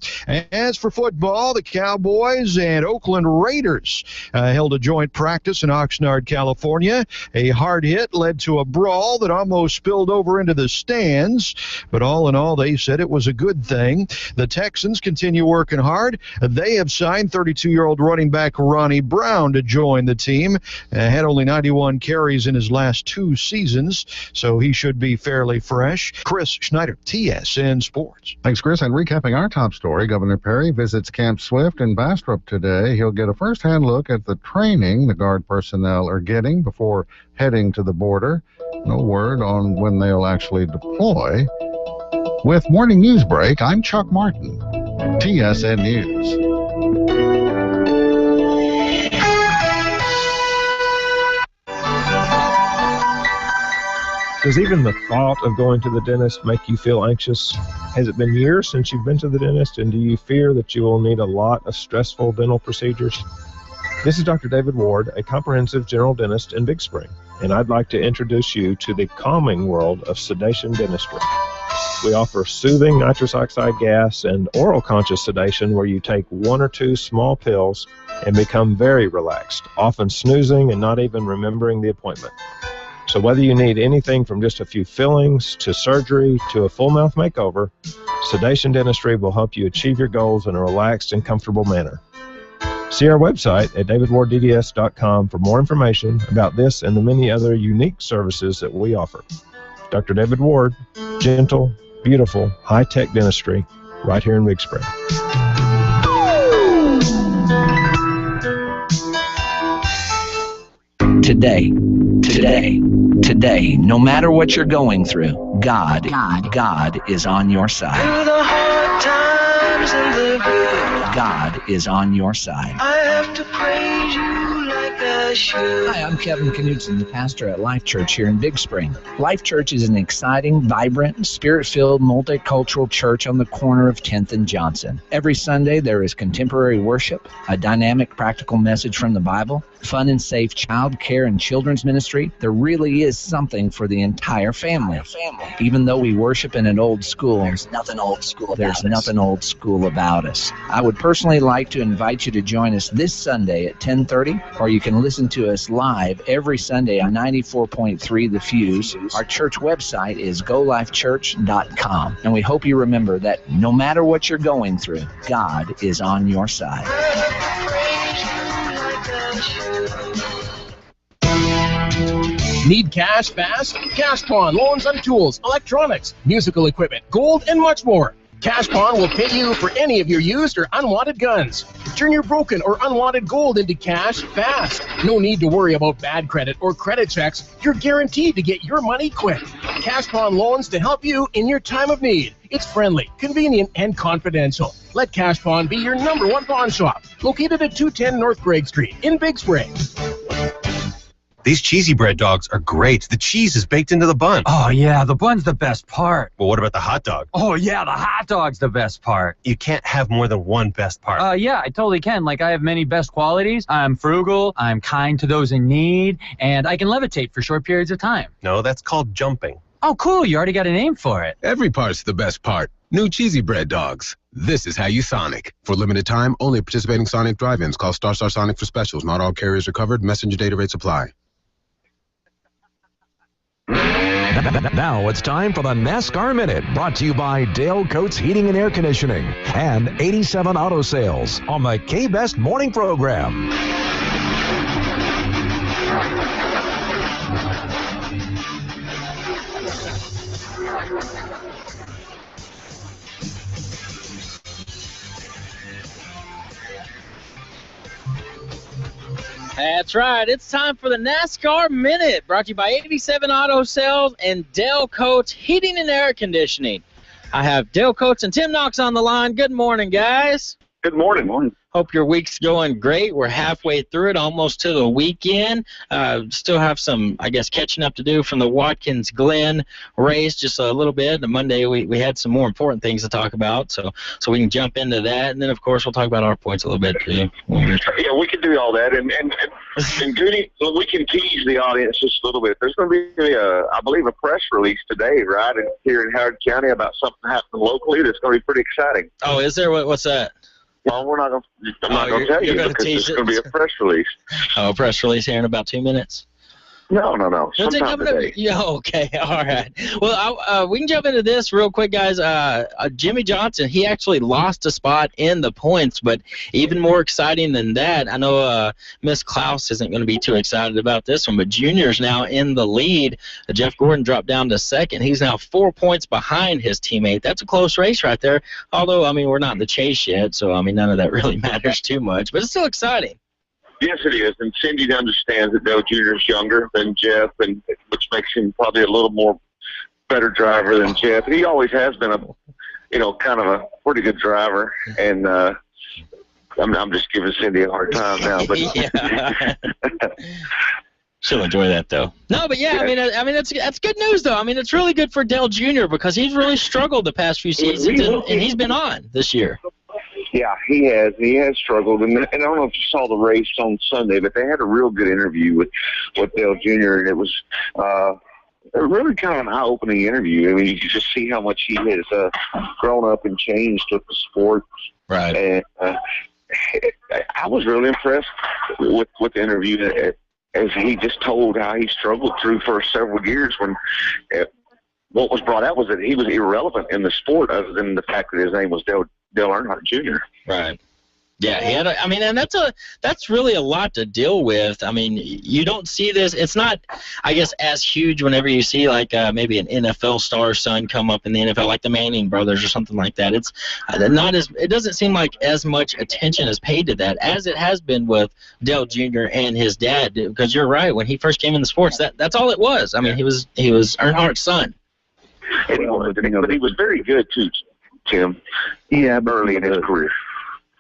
As for football, the Cowboys and Oakland Raiders held a joint practice in Oxnard, California. A hard hit led to a brawl that almost spilled over into the stands, but all in all, they said it was a good thing. The Texans continue working hard. They have signed 32-year-old running back Ronnie Brown to join the team. Had only 91 carries in his last 2 seasons, so he should be fairly fresh. Chris Schneider, TSN Sports. Thanks, Chris. And recapping our top story, Governor Perry visits Camp Swift in Bastrop today. He'll get a first-hand look at the training the Guard personnel are getting before heading to the border. No word on when they'll actually deploy. With Morning News Break, I'm Chuck Martin, TSN News. Does even the thought of going to the dentist make you feel anxious? Has it been years since you've been to the dentist, and do you fear that you will need a lot of stressful dental procedures? This is Dr. David Ward, a comprehensive general dentist in Big Spring, and I'd like to introduce you to the calming world of sedation dentistry. We offer soothing nitrous oxide gas and oral conscious sedation where you take 1 or 2 small pills and become very relaxed, often snoozing and not even remembering the appointment. So whether you need anything from just a few fillings to surgery to a full mouth makeover, sedation dentistry will help you achieve your goals in a relaxed and comfortable manner. See our website at davidwarddds.com for more information about this and the many other unique services that we offer. Dr. David Ward, gentle, beautiful, high-tech dentistry right here in Big Spring. Today, no matter what you're going through, God is on your side. Through the hard times. times and the good. God is on your side. I have to praise you like I should. Hi, I'm Kevin Knutson, the pastor at Life Church here in Big Spring. Life Church is an exciting, vibrant, spirit-filled, multicultural church on the corner of 10th and Johnson. Every Sunday there is contemporary worship, a dynamic, practical message from the Bible, fun and safe child care and children's ministry. There really is something for the entire family. Even though we worship in an old school, there's nothing old school about us. I would personally like to invite you to join us this Sunday at 10:30, or you can listen to us live every Sunday on 94.3 The Fuse. Our church website is golifechurch.com, and we hope you remember that no matter what you're going through, God is on your side. Need cash fast? Cash Pawn loans on tools, electronics, musical equipment, gold, and much more. Cash Pawn will pay you for any of your used or unwanted guns. Turn your broken or unwanted gold into cash fast. No need to worry about bad credit or credit checks. You're guaranteed to get your money quick. Cash Pawn loans to help you in your time of need. It's friendly, convenient, and confidential. Let Cash Pawn be your #1 pawn shop, located at 210 North Gregg Street in Big Spring. These cheesy bread dogs are great. The cheese is baked into the bun. Oh, yeah, the bun's the best part. Well, what about the hot dog? Oh, yeah, the hot dog's the best part. You can't have more than one best part. Yeah, I totally can. Like, I have many best qualities. I'm frugal, I'm kind to those in need, and I can levitate for short periods of time. No, that's called jumping. Oh, cool, you already got a name for it. Every part's the best part. New cheesy bread dogs. This is how you Sonic. For limited time, only participating Sonic drive-ins. Call Star Sonic for specials. Not all carriers are covered. Messenger data rates apply. Now it's time for the NASCAR Minute, brought to you by Dale Coates Heating and Air Conditioning and 87 Auto Sales on the K-Best Morning Program. That's right. It's time for the NASCAR Minute, brought to you by 87 Auto Sales and Dale Coates Heating and Air Conditioning. I have Dale Coates and Tim Knox on the line. Good morning, guys. Good morning. Hope your week's going great. We're halfway through it, almost to the weekend. Still have some, I guess, catching up to do from the Watkins-Glen race, just a little bit. On Monday, we had some more important things to talk about, so we can jump into that. And then, of course, we'll talk about our points a little bit, too. Yeah, we can do all that. And Gooney, we can tease the audience just a little bit. There's going to be, I believe, a press release today, right, here in Howard County about something happening locally that's going to be pretty exciting. Oh, is there? What's that? Well, I'm not going to tell you because it's going to be a press release. Oh, a press release here in about 2 minutes? No. Sometime today. Yeah, okay, all right. Well, we can jump into this real quick, guys. Jimmy Johnson, he actually lost a spot in the points, but even more exciting than that, I know Miss Klaus isn't going to be too excited about this one, but Junior's now in the lead. Jeff Gordon dropped down to second. He's now 4 points behind his teammate. That's a close race right there, although, I mean, we're not in the chase yet, so, I mean, none of that really matters too much, but it's still exciting. Yes, it is, and Cindy understands that Dale Jr. is younger than Jeff, and which makes him probably a little more better driver than Jeff. He always has been kind of a pretty good driver, and I'm just giving Cindy a hard time now, but. She'll enjoy that, though. No, but yeah, I mean that's good news, though. I mean, it's really good for Dale Jr. because he's really struggled the past few seasons, and he's been on this year. Yeah, he has. He has struggled, and I don't know if you saw the race on Sunday, but they had a real good interview with Dale Jr., and it was really kind of an eye-opening interview. I mean, you can just see how much he has grown up and changed with the sport. Right. And I was really impressed with the interview as he just told how he struggled through for several years when what was brought out was that he was irrelevant in the sport other than the fact that his name was Dale Earnhardt Jr. Right. Yeah, he had and that's really a lot to deal with. I mean, you don't see this. It's not, I guess, as huge whenever you see like maybe an NFL star's son come up in the NFL, like the Manning brothers or something like that. It's not as. It doesn't seem like as much attention is paid to that as it has been with Dale Jr. and his dad. Because you're right, when he first came in the sports, that's all it was. I mean, he was Earnhardt's son. But he was very good too. Tim. Yeah, but early in his career.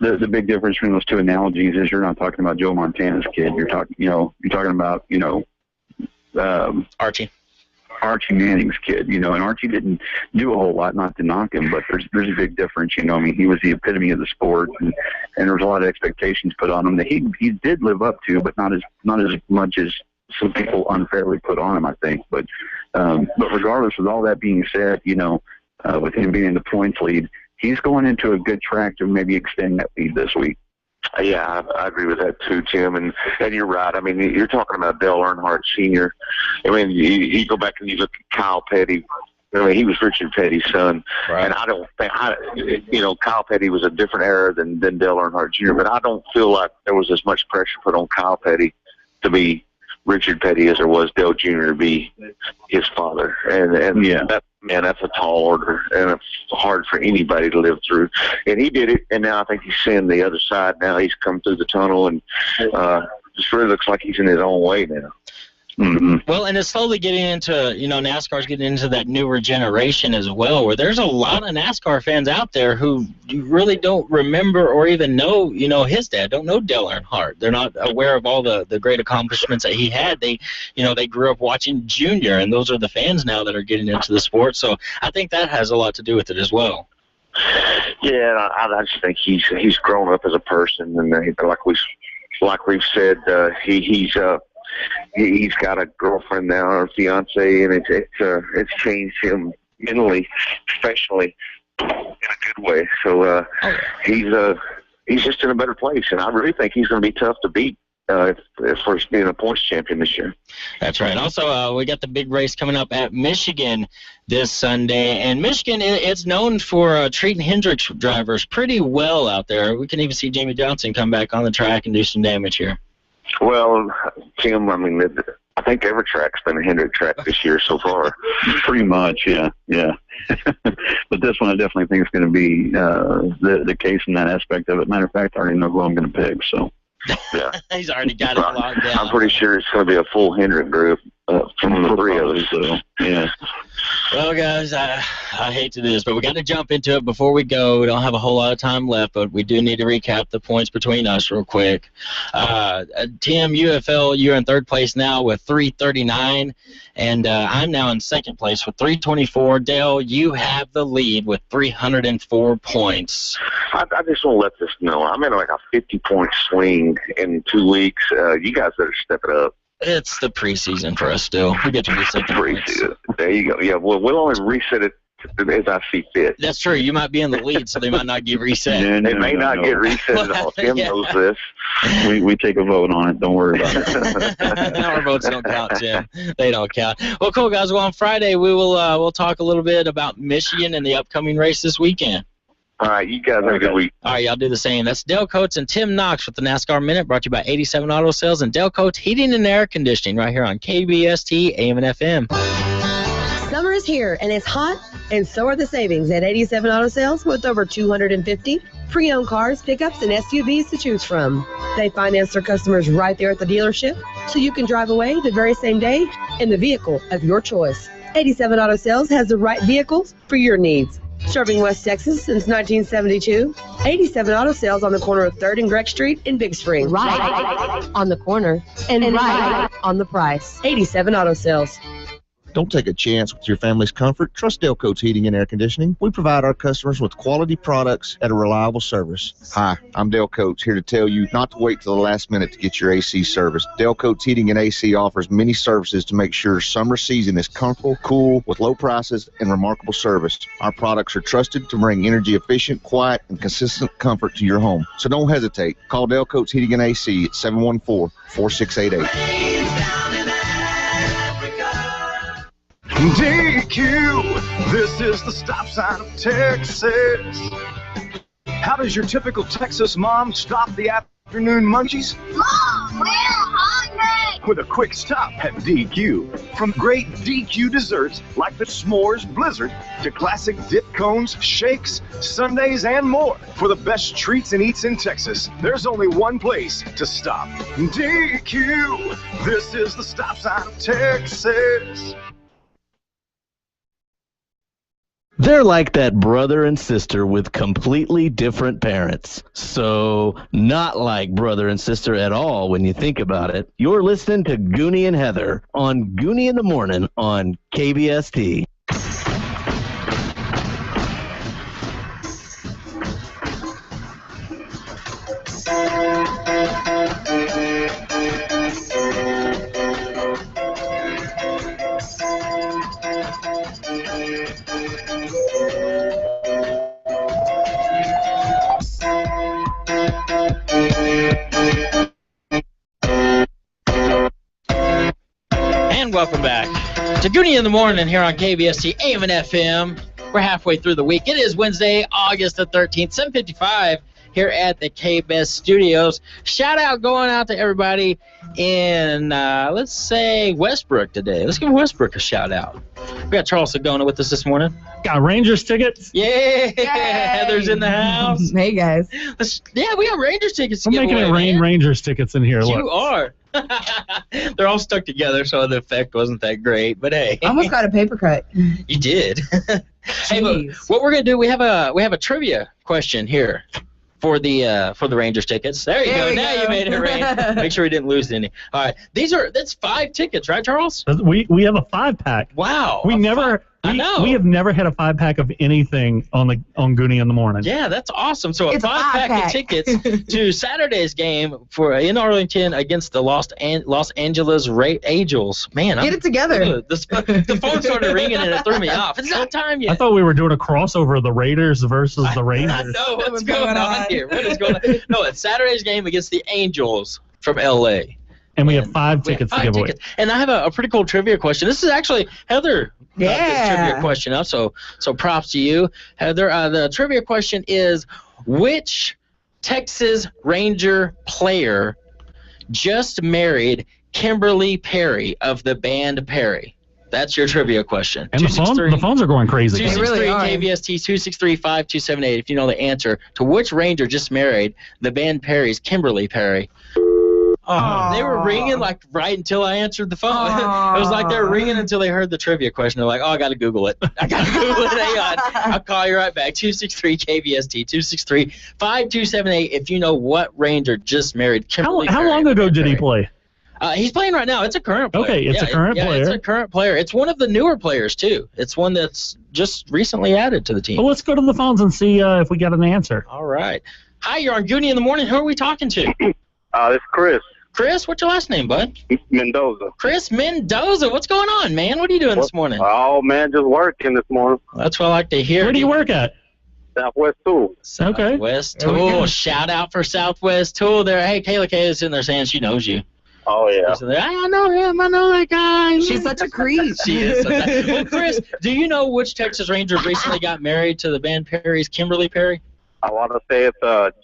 The big difference between those two analogies is you're not talking about Joe Montana's kid. You're talking about Archie Manning's kid. And Archie didn't do a whole lot, not to knock him, but there's a big difference. I mean, he was the epitome of the sport, and there was a lot of expectations put on him that he did live up to, but not as much as some people unfairly put on him, I think. But regardless of all that being said, with him being in the points lead, he's going into a good track to maybe extend that lead this week. Yeah, I agree with that too, Tim. And you're right. I mean, you're talking about Dale Earnhardt Sr. I mean, you go back and you look at Kyle Petty. I mean, he was Richard Petty's son. Right. And I don't think, Kyle Petty was a different era than Dale Earnhardt Jr., but I don't feel like there was as much pressure put on Kyle Petty to be Richard Petty as there was Dale Jr. to be his father. And yeah. That's a tall order, and it's hard for anybody to live through. And he did it, and now I think he's seeing the other side. Now he's come through the tunnel, and just really looks like he's in his own way now. Mm-hmm. Well, and it's slowly getting into, NASCAR's getting into that newer generation as well, where there's a lot of NASCAR fans out there who really don't remember or even know, his dad, don't know Dale Earnhardt. They're not aware of all the great accomplishments that he had. They grew up watching Junior, and those are the fans now that are getting into the sport. So I think that has a lot to do with it as well. Yeah, I just think he's grown up as a person, and like we've said, he's got a girlfriend now, or fiance, and it's changed him mentally, professionally, in a good way. So he's just in a better place, and I really think he's going to be tough to beat for being a points champion this year. That's right. Also, we got the big race coming up at Michigan this Sunday, and Michigan it's known for treating Hendricks drivers pretty well out there. We can even see Jamie Johnson come back on the track and do some damage here. Well, Tim, I mean, I think every track's been a Hendrick track this year so far. Pretty much, yeah. But this one I definitely think is going to be the case in that aspect of it. Matter of fact, I already know who I'm going to pick, so. Yeah. He's already got it locked down. I'm pretty sure it's going to be a full Hendrick group from the three of us. So, yeah. Well, guys, I hate to do this, but we got to jump into it before we go. We don't have a whole lot of time left, but we do need to recap the points between us real quick. Tim, UFL, you're in third place now with 339, and I'm now in second place with 324. Dale, you have the lead with 304 points. I just want to let this know. I'm in like a 50-point swing in 2 weeks. You guys better step it up. It's the preseason for us still. We get to reset the preseason. There you go. Yeah, well, we'll only reset it as I see fit. That's true. You might be in the lead, so they might not get reset. They may not get reset at all. Tim knows this. We take a vote on it. Don't worry about it. Our votes don't count, Jim. They don't count. Well, cool, guys. Well, on Friday, we'll talk a little bit about Michigan and the upcoming race this weekend. All right, you guys have a good week. All right, y'all do the same. That's Dale Coates and Tim Knox with the NASCAR Minute, brought to you by 87 Auto Sales and Dale Coates Heating and Air Conditioning right here on KBST AM and FM. Summer is here, and it's hot, and so are the savings at 87 Auto Sales with over 250 pre-owned cars, pickups, and SUVs to choose from. They finance their customers right there at the dealership, so you can drive away the very same day in the vehicle of your choice. 87 Auto Sales has the right vehicles for your needs. Serving West Texas since 1972, 87 Auto Sales on the corner of 3rd and Greg Street in Big Spring. Right on the corner and right on the price. 87 Auto Sales. Don't take a chance with your family's comfort. Trust Dale Coates Heating and Air Conditioning. We provide our customers with quality products at a reliable service. Hi, I'm Dale Coates, here to tell you not to wait till the last minute to get your AC serviced. Dale Coates Heating and AC offers many services to make sure summer season is comfortable, cool, with low prices and remarkable service. Our products are trusted to bring energy efficient, quiet, and consistent comfort to your home. So don't hesitate. Call Dale Coates Heating and AC at 714-4688. DQ, this is the stop sign of Texas. How does your typical Texas mom stop the afternoon munchies? Mom, we're hungry! With a quick stop at DQ. From great DQ desserts like the S'mores Blizzard to classic dip cones, shakes, sundaes, and more. For the best treats and eats in Texas, there's only one place to stop. DQ, this is the stop sign of Texas. They're like that brother and sister with completely different parents. So, not like brother and sister at all when you think about it. You're listening to Gooney and Heather on Gooney in the Morning on KBST. And welcome back to Gooney in the Morning here on KBST AM and FM. We're halfway through the week. It is Wednesday, August the 13th, 7:55 here at the K-Best Studios. Shout out going out to everybody in, let's say, Westbrook today. Let's give Westbrook a shout out. We got Charles Sagona with us this morning. Got Rangers tickets? Yeah, Heather's in the house. Hey, guys. Yeah, we got Rangers tickets to I'm give making away, it rain man. Rangers tickets in here. You Look. are. They're all stuck together, so the effect wasn't that great. But hey, I almost got a paper cut. you did. Hey, look, what we're gonna do? We have a trivia question here for the Rangers tickets. There you There go. we Now go. you made it rain. Make sure we didn't lose any. All right, that's 5 tickets, right, Charles? We have a 5-pack. Wow. We have never had a 5-pack of anything on Gooney in the Morning. Yeah, that's awesome. So It's a a 5-pack of 5-pack. tickets to Saturday's game in Arlington against the Los Angeles Angels. Man, Get it together. The phone started ringing and it threw me off. It's not time yet. I thought we were doing a crossover of the Raiders versus the Rangers. I know what's going on here. What is going on? No, it's Saturday's game against the Angels from L.A. And we have 5 tickets to give away. And I have a pretty cool trivia question. This is actually Heather. This trivia question up. So props to you, Heather. The trivia question is: which Texas Ranger player just married Kimberly Perry of the band Perry? That's your trivia question. And the phones are going crazy. 263 KVST 263-5278 if you know the answer to which Ranger just married the band Perry's Kimberly Perry. They were ringing like right until I answered the phone. It was like they were ringing until they heard the trivia question. They're like, I got to Google it. Hang on. I'll call you right back. 263 KVST 263-5278 if you know what Ranger just married Kimberly How Perry. long ago did he play? He's playing right now. It's a current player. Okay, it's a current player. It's a current player. It's one of the newer players, too. It's one that's just recently added to the team. Well, let's go to the phones and see if we got an answer. All right. Hi, you're on Gooney in the Morning. Who are we talking to? This is Chris. Chris, what's your last name, bud? Mendoza. Chris Mendoza. What's going on, man? What are you doing this morning? Oh, man, just working this morning. That's what I like to hear. Where do you work at? Southwest Tool. Okay. Southwest Tool. Shout out for Southwest Tool there. Hey, Kayla is in there saying she knows you. Oh, yeah. I know him. I know that guy. She's such a creep. She is. Well, Chris, do you know which Texas Ranger recently got married to the band Perry's Kimberly Perry? I want to say it's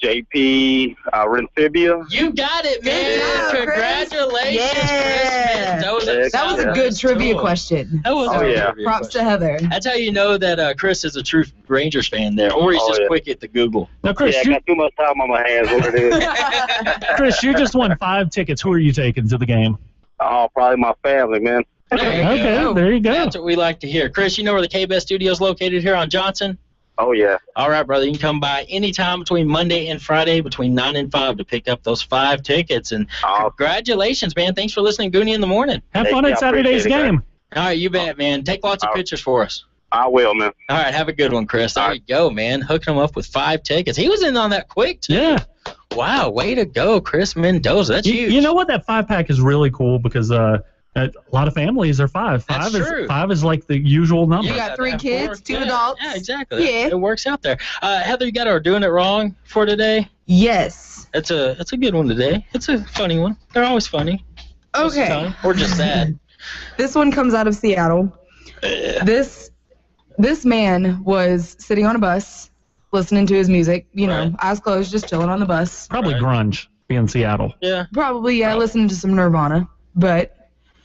JP Rencibia. You got it, man. Congratulations, Yeah. Chris Mendoza. That was a good trivia question. That was a good trivia Props question. to Heather. That's how you know that Chris is a true Rangers fan there, or he's just quick at the Google. Now, Chris, I got too much time on my hands. What it is. Chris, you just won 5 tickets. Who are you taking to the game? Oh, probably my family, man. There you go. That's what we like to hear. Chris, you know where the K-Best Studio is located here on Johnson? Oh, yeah. All right, brother. You can come by anytime between Monday and Friday between 9 and 5 to pick up those 5 tickets. And congratulations, man. Thanks for listening to Gooney in the Morning. Have fun at Saturday's game. All right, you bet, man. Take lots of pictures for us. I will, man. All right, have a good one, Chris. There you go, man. Hooking him up with 5 tickets. He was in on that quick, too. Yeah. Wow, way to go, Chris Mendoza. That's huge. You know what? That 5-pack is really cool because a lot of families are 5. That's true. 5 is like the usual number. You got 3 kids, 2 adults. Yeah, exactly. Yeah. It works out there. Heather, you got our Doing It Wrong for today? Yes. It's a good one today. It's a funny one. They're always funny. Most of the Okay. time. Or just sad. This one comes out of Seattle. This man was sitting on a bus, listening to his music, eyes closed, just chilling on the bus. Probably grunge, being Seattle. Yeah. Probably, listening to some Nirvana, but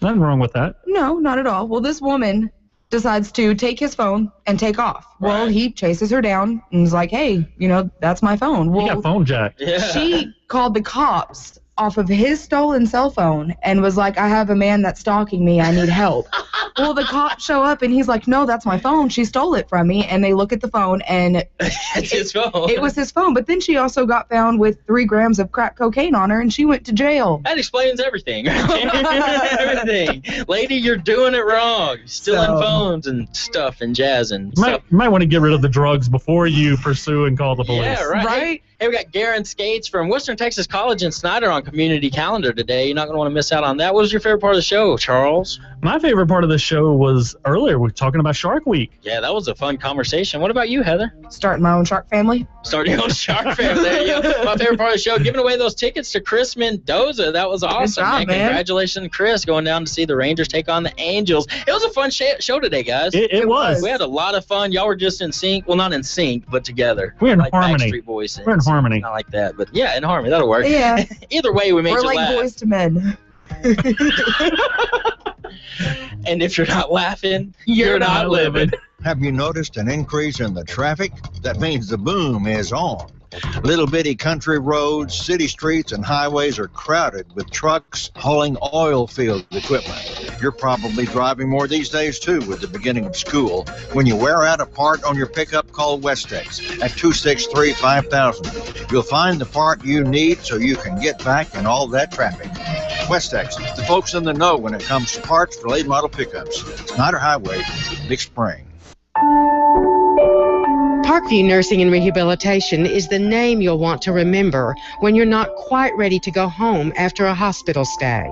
Nothing wrong with that. no, not at all. Well, this woman decides to take his phone and take off. Well, he chases her down and is like, hey, that's my phone. Well, You got phone jack. Yeah. she called the cops off of his stolen cell phone and was like, I have a man that's stalking me. I need help. Well, the cops show up, and he's like, no, that's my phone. She stole it from me. And they look at the phone, and it's his phone. It was his phone. But then she also got found with 3 grams of crack cocaine on her, and she went to jail. That explains everything. Everything. Lady, you're doing it wrong. Stealing phones and stuff and jazz and stuff. You might want to get rid of the drugs before you pursue and call the police. Yeah, right. Hey, we got Garen Skates from Western Texas College in Snyder on Community Calendar today. You're not going to want to miss out on that. What was your favorite part of the show, Charles? My favorite part of the show was earlier. We were talking about Shark Week. Yeah, that was a fun conversation. What about you, Heather? Starting my own shark family. Starting your own shark family. There you go. My favorite part of the show, giving away those tickets to Chris Mendoza. That was awesome, job, man. Congratulations, Chris, going down to see the Rangers take on the Angels. It was a fun show today, guys. It was. We had a lot of fun. Y'all were just in sync. Well, not in sync, but together. We're in like harmony. Backstreet Boys. We're in harmony. Not like that, but yeah, in harmony. That'll work. Yeah. Either way, we made We're you like laugh. boys to men. And if you're not laughing, you're not living. Have you noticed an increase in the traffic? That means the boom is on. Little bitty country roads, city streets, and highways are crowded with trucks hauling oil field equipment. You're probably driving more these days, too, with the beginning of school. When you wear out a part on your pickup, call Westex at 263-5000. You'll find the part you need so you can get back in all that traffic. Westex, the folks in the know when it comes to parts for late model pickups. Snyder Highway, Big Spring. Parkview Nursing and Rehabilitation is the name you'll want to remember when you're not quite ready to go home after a hospital stay.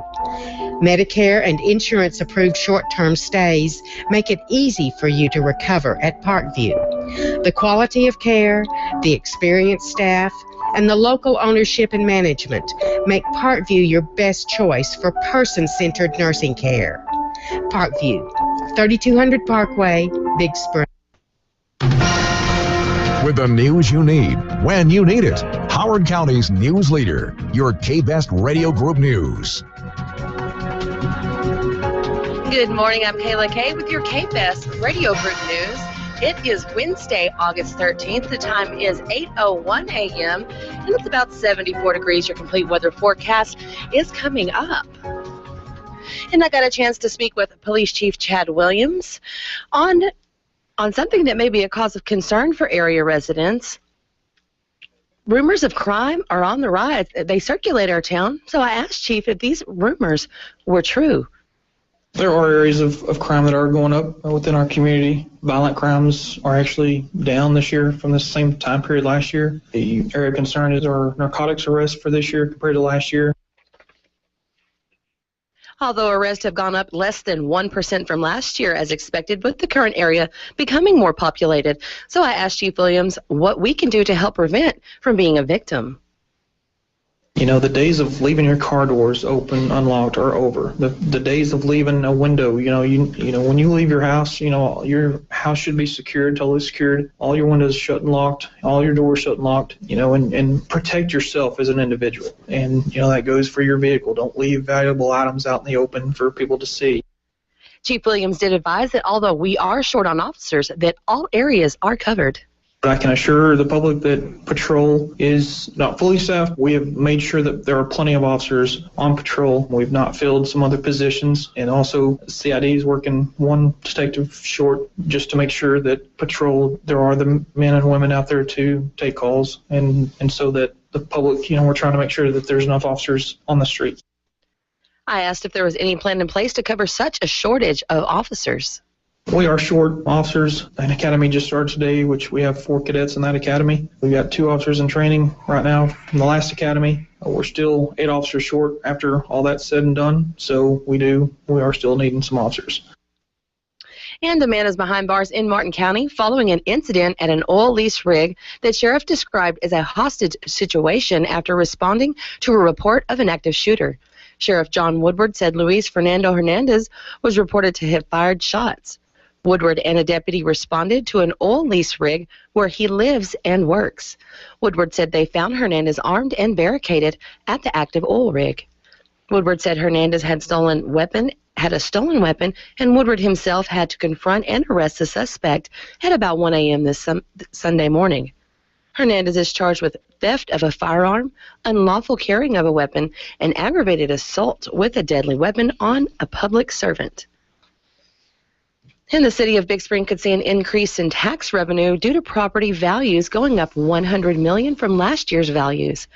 Medicare and insurance-approved short-term stays make it easy for you to recover at Parkview. The quality of care, the experienced staff, and the local ownership and management make Parkview your best choice for person-centered nursing care. Parkview, 3200 Parkway, Big Spring. With the news you need, when you need it. Howard County's news leader, your K-Best Radio Group News. Good morning, I'm Kayla Kay with your K-Best Radio Group News. It is Wednesday, August 13th. The time is 8:01 a.m. and it's about 74 degrees. Your complete weather forecast is coming up. And I got a chance to speak with Police Chief Chad Williams on something that may be a cause of concern for area residents. Rumors of crime are on the rise. They circulate our town. So I asked Chief if these rumors were true. There are areas of crime that are going up within our community. Violent crimes are actually down this year from the same time period last year. The area of concern is our narcotics arrests for this year compared to last year. Although arrests have gone up less than 1% from last year as expected, with the current area becoming more populated. So I asked Chief Williams what we can do to help prevent from being a victim. You know, the days of leaving your car doors open, unlocked, are over. The days of leaving a window, you know, when you leave your house, you know, your house should be secured, totally secured. All your windows shut and locked, all your doors shut and locked, you know, and protect yourself as an individual. And, you know, that goes for your vehicle. Don't leave valuable items out in the open for people to see. Chief Williams did advise that although we are short on officers, that all areas are covered. But I can assure the public that patrol is not fully staffed. We have made sure that there are plenty of officers on patrol. We've not filled some other positions. And also CID is working one detective short just to make sure that patrol, there are the men and women out there to take calls. And so that the public, you know, we're trying to make sure that there's enough officers on the streets. I asked if there was any plan in place to cover such a shortage of officers. We are short officers. An academy just started today, which we have 4 cadets in that academy. We've got 2 officers in training right now from the last academy. We're still 8 officers short after all that's said and done. So we are still needing some officers. And a man is behind bars in Martin County following an incident at an oil lease rig that sheriff described as a hostage situation after responding to a report of an active shooter. Sheriff John Woodward said Luis Fernando Hernandez was reported to have fired shots. Woodward and a deputy responded to an oil lease rig where he lives and works. Woodward said they found Hernandez armed and barricaded at the active oil rig. Woodward said Hernandez had a stolen weapon, and Woodward himself had to confront and arrest the suspect at about 1 a.m. this Sunday morning. Hernandez is charged with theft of a firearm, unlawful carrying of a weapon, and aggravated assault with a deadly weapon on a public servant. And the city of Big Spring could see an increase in tax revenue due to property values going up $100 million from last year's values.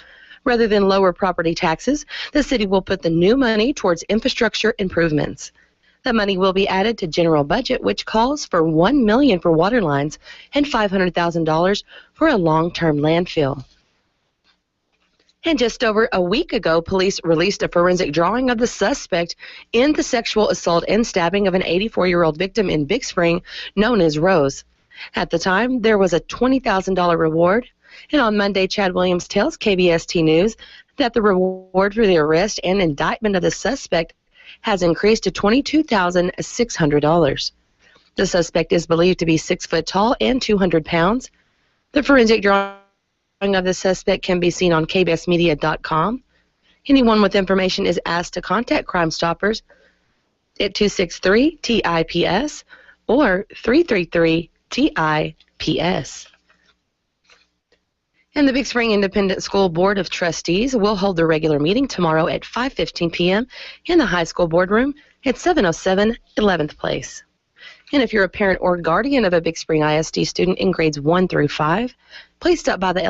Rather than lower property taxes, the city will put the new money towards infrastructure improvements. The money will be added to general budget, which calls for $1 million for water lines and $500,000 for a long-term landfill. And just over a week ago, police released a forensic drawing of the suspect in the sexual assault and stabbing of an 84-year-old victim in Big Spring known as Rose. At the time, there was a $20,000 reward. And on Monday, Chad Williams tells KBST News that the reward for the arrest and indictment of the suspect has increased to $22,600. The suspect is believed to be 6 foot tall and 200 pounds. The forensic drawing of the suspect can be seen on kbsmedia.com. Anyone with information is asked to contact Crime Stoppers at 263-TIPS or 333-TIPS. And the Big Spring Independent School Board of Trustees will hold their regular meeting tomorrow at 5:15 p.m. in the high school boardroom at 707 11th Place. And if you're a parent or guardian of a Big Spring ISD student in grades 1 through 5, please stop by the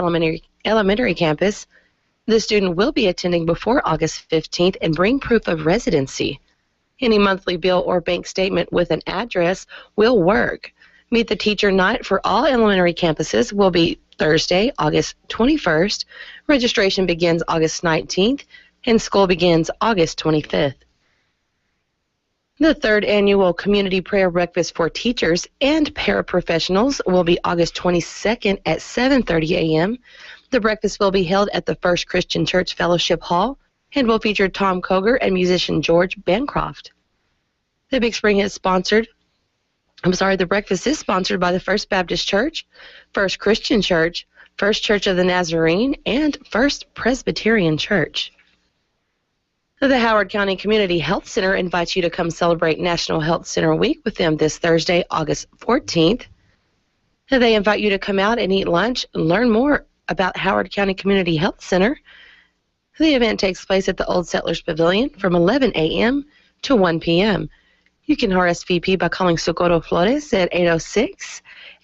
elementary campus. The student will be attending before August 15th and bring proof of residency. Any monthly bill or bank statement with an address will work. Meet the Teacher Night for all elementary campuses will be Thursday, August 21st. Registration begins August 19th, and school begins August 25th. The third annual Community Prayer Breakfast for Teachers and Paraprofessionals will be August 22nd at 7:30 a.m. The breakfast will be held at the First Christian Church Fellowship Hall and will feature Tom Koger and musician George Bancroft. The breakfast is sponsored by the First Baptist Church, First Christian Church, First Church of the Nazarene, and First Presbyterian Church. The Howard County Community Health Center invites you to come celebrate National Health Center Week with them this Thursday, August 14th. They invite you to come out and eat lunch and learn more about Howard County Community Health Center. The event takes place at the Old Settlers Pavilion from 11 a.m. to 1 p.m. You can RSVP by calling Socorro Flores at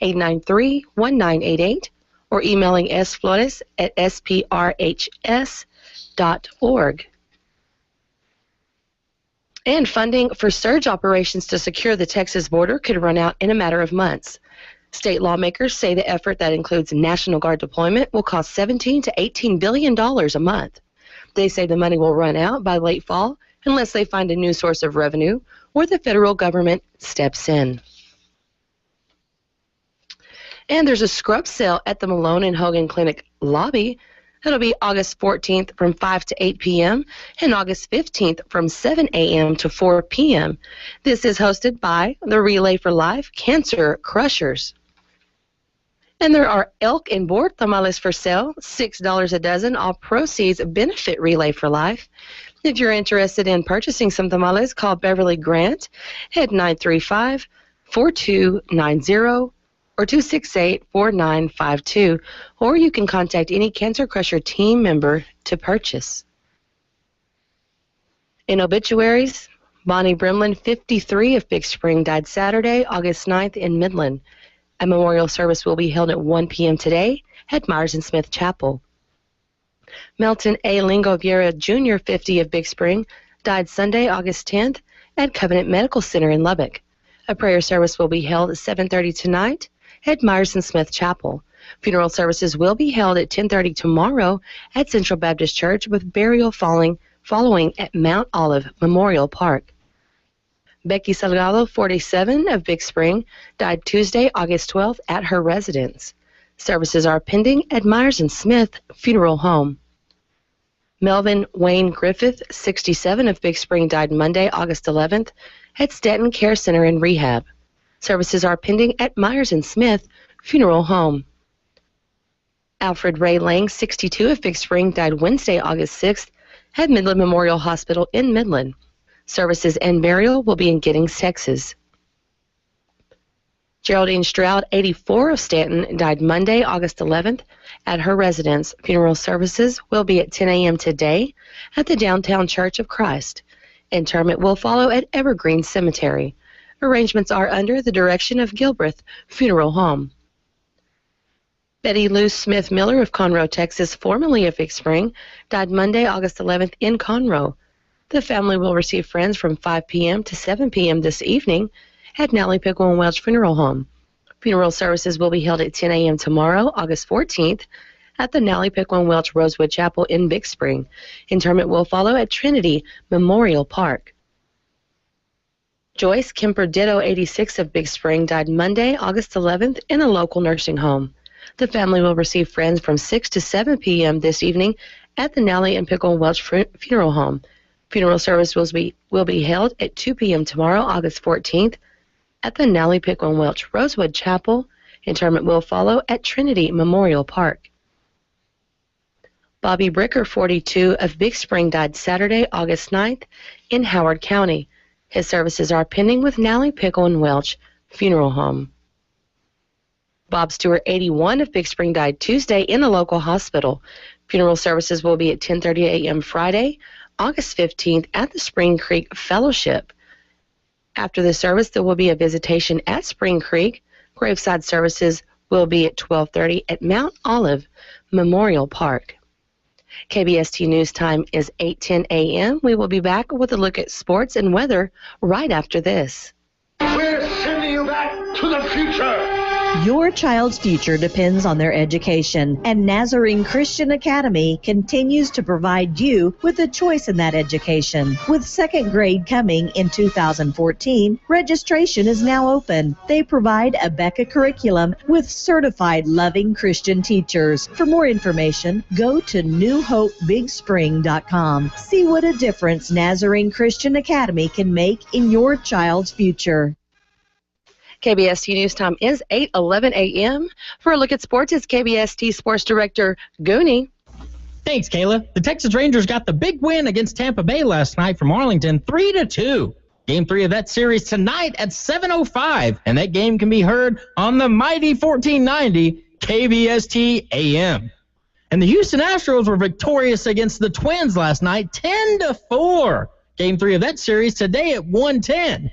806-893-1988 or emailing sflores@sprhs.org. And funding for surge operations to secure the Texas border could run out in a matter of months. State lawmakers say the effort that includes National Guard deployment will cost $17 to $18 billion a month. They say the money will run out by late fall unless they find a new source of revenue or the federal government steps in. And there's a scrub sale at the Malone and Hogan Clinic lobby. It'll be August 14th from 5 to 8 p.m. and August 15th from 7 a.m. to 4 p.m. This is hosted by the Relay for Life Cancer Crushers. And there are elk and boar tamales for sale, $6 a dozen. All proceeds benefit Relay for Life. If you're interested in purchasing some tamales, call Beverly Grant at 935-4290 or 268-4952, or you can contact any Cancer Crusher team member to purchase. In obituaries, Bonnie Brimlin, 53, of Big Spring, died Saturday, August 9th in Midland. A memorial service will be held at 1 p.m. today at Myers and Smith Chapel. Melton A. Lingo Vieira Jr., 50, of Big Spring, died Sunday, August 10th at Covenant Medical Center in Lubbock. A prayer service will be held at 7:30 tonight at Myers and Smith Chapel. Funeral services will be held at 10:30 tomorrow at Central Baptist Church with burial following at Mount Olive Memorial Park. Becky Salgado, 47, of Big Spring, died Tuesday, August 12th at her residence. Services are pending at Myers and Smith Funeral Home. Melvin Wayne Griffith, 67, of Big Spring, died Monday, August 11th at Stanton Care Center and Rehab. Services are pending at Myers and Smith Funeral Home. Alfred Ray Lang, 62, of Big Spring, died Wednesday, August 6th at Midland Memorial Hospital in Midland. Services and burial will be in Giddings, Texas. Geraldine Stroud, 84, of Stanton, died Monday, August 11th at her residence. Funeral services will be at 10 a.m. today at the Downtown Church of Christ. Interment will follow at Evergreen Cemetery. Arrangements are under the direction of Gilbreth Funeral Home. Betty Lou Smith Miller of Conroe, Texas, formerly of Big Spring, died Monday, August 11th in Conroe. The family will receive friends from 5 p.m. to 7 p.m. this evening at Nally Pickle and Welch Funeral Home. Funeral services will be held at 10 a.m. tomorrow, August 14th, at the Nally Pickle and Welch Rosewood Chapel in Big Spring. Interment will follow at Trinity Memorial Park. Joyce Kemper Ditto, 86 of Big Spring, died Monday, August 11th in a local nursing home. The family will receive friends from 6 to 7 p.m. this evening at the Nally and Pickle and Welch Funeral Home. Funeral service will be held at 2 p.m. tomorrow, August 14th, at the Nally Pickle and Welch Rosewood Chapel. Interment will follow at Trinity Memorial Park. Bobby Bricker, 42 of Big Spring, died Saturday, August 9th in Howard County. His services are pending with Nally Pickle and Welch Funeral Home. Bob Stewart, 81 of Big Spring, died Tuesday in a local hospital. Funeral services will be at 10:30 a.m. Friday, August 15th at the Spring Creek Fellowship. After the service, there will be a visitation at Spring Creek. Graveside services will be at 12:30 at Mount Olive Memorial Park. KBST News Time is 8:10 a.m. We will be back with a look at sports and weather right after this. We're sending you back to the future. Your child's future depends on their education, and Nazarene Christian Academy continues to provide you with a choice in that education. With second grade coming in 2014, registration is now open. They provide a BECA curriculum with certified loving Christian teachers. For more information, go to newhopebigspring.com. See what a difference Nazarene Christian Academy can make in your child's future. KBST News Time is 8:11 a.m. For a look at sports, it's KBST Sports Director Gooney. Thanks, Kayla. The Texas Rangers got the big win against Tampa Bay last night from Arlington, 3-2. Game 3 of that series tonight at 7:05, and that game can be heard on the mighty 1490 KBST AM. And the Houston Astros were victorious against the Twins last night, 10-4. Game 3 of that series today at 1:10.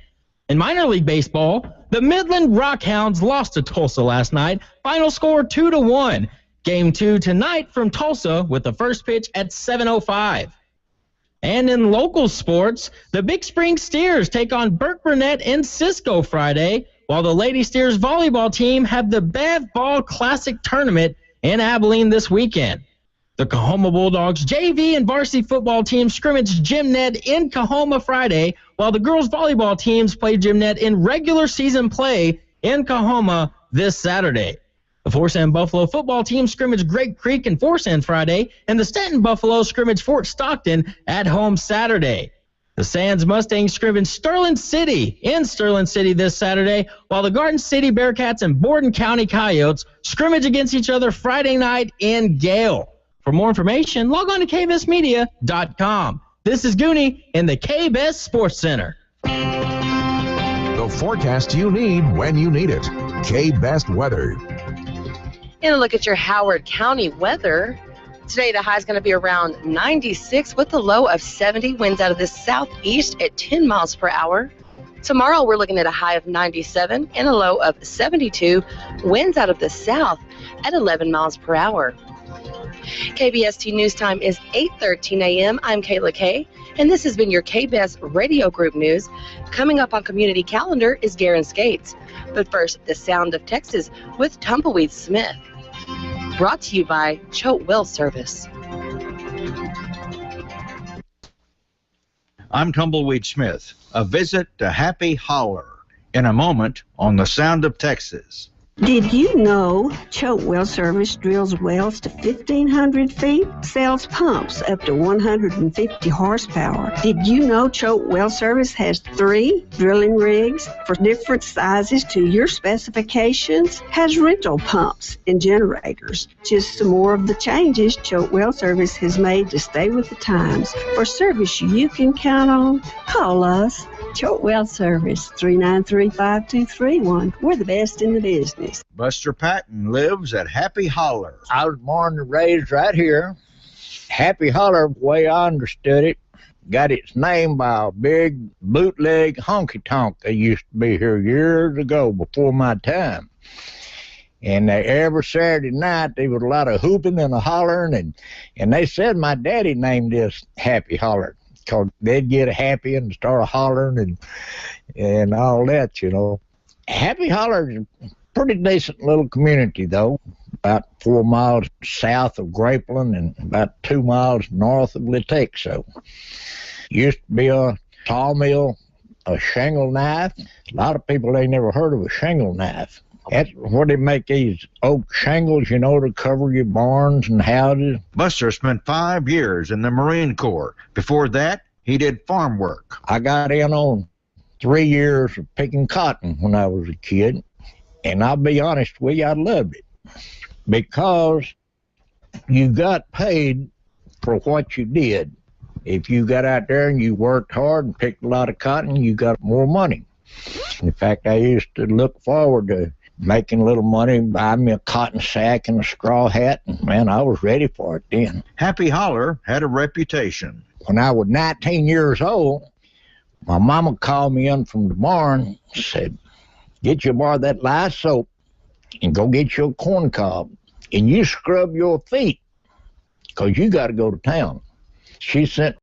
In minor league baseball, the Midland Rockhounds lost to Tulsa last night. Final score 2-1. Game 2 tonight from Tulsa with the first pitch at 7:05. And in local sports, the Big Spring Steers take on Burke Burnett in Cisco Friday, while the Lady Steers volleyball team have the Bev Ball Classic Tournament in Abilene this weekend. The Coahoma Bulldogs JV and varsity football teams scrimmage Gym Net in Coahoma Friday, while the girls volleyball teams play Gym Net in regular season play in Coahoma this Saturday. The Force and Buffalo football team scrimmage Great Creek and Force End Friday, and the Stanton Buffalo scrimmage Fort Stockton at home Saturday. The Sands Mustangs scrimmage Sterling City in Sterling City this Saturday, while the Garden City Bearcats and Borden County Coyotes scrimmage against each other Friday night in Gale. For more information, log on to kbestmedia.com. This is Gooney in the KBest Sports Center. The forecast you need when you need it. KBest Weather. And a look at your Howard County weather. Today, the high is going to be around 96 with a low of 70. Winds out of the southeast at 10 miles per hour. Tomorrow, we're looking at a high of 97 and a low of 72. Winds out of the south at 11 miles per hour. KBST News Time is 8:13 a.m. I'm Kayla Kay, and this has been your KBest Radio Group News. Coming up on Community Calendar is Garen Skates. But first, the Sound of Texas with Tumbleweed Smith. Brought to you by Choate Well Service. I'm Tumbleweed Smith. A visit to Happy Holler in a moment on the Sound of Texas. Did you know Choate Well Service drills wells to 1,500 feet, sells pumps up to 150 horsepower? Did you know Choate Well Service has 3 drilling rigs for different sizes to your specifications? Has rental pumps and generators? Just some more of the changes Choate Well Service has made to stay with the times. For service you can count on, call us. Choate Well Service, 393-5231. We're the best in the business. Buster Patton lives at Happy Holler. I was born and raised right here. Happy Holler, the way I understood it, got its name by a big bootleg honky-tonk that used to be here years ago before my time. And every Saturday night, there was a lot of hooping and a hollering, and they said my daddy named this Happy Holler, because they'd get happy and start hollering and all that, you know. Happy Holler is a pretty decent little community, though, about 4 miles south of Grapeland and about 2 miles north of Leetexo. Used to be a sawmill, a shingle knife. A lot of people ain't never heard of a shingle knife. That's where they make these oak shingles, you know, to cover your barns and houses. Buster spent 5 years in the Marine Corps. Before that, he did farm work. I got in on 3 years of picking cotton when I was a kid, and I'll be honest with you, I loved it because you got paid for what you did. If you got out there and you worked hard and picked a lot of cotton, you got more money. In fact, I used to look forward to making a little money, buy me a cotton sack and a straw hat, and man, I was ready for it then. Happy Holler had a reputation. When I was 19 years old, my mama called me in from the barn and said, get your bar of that lye soap and go get your corn cob, and you scrub your feet because you got to go to town. She sent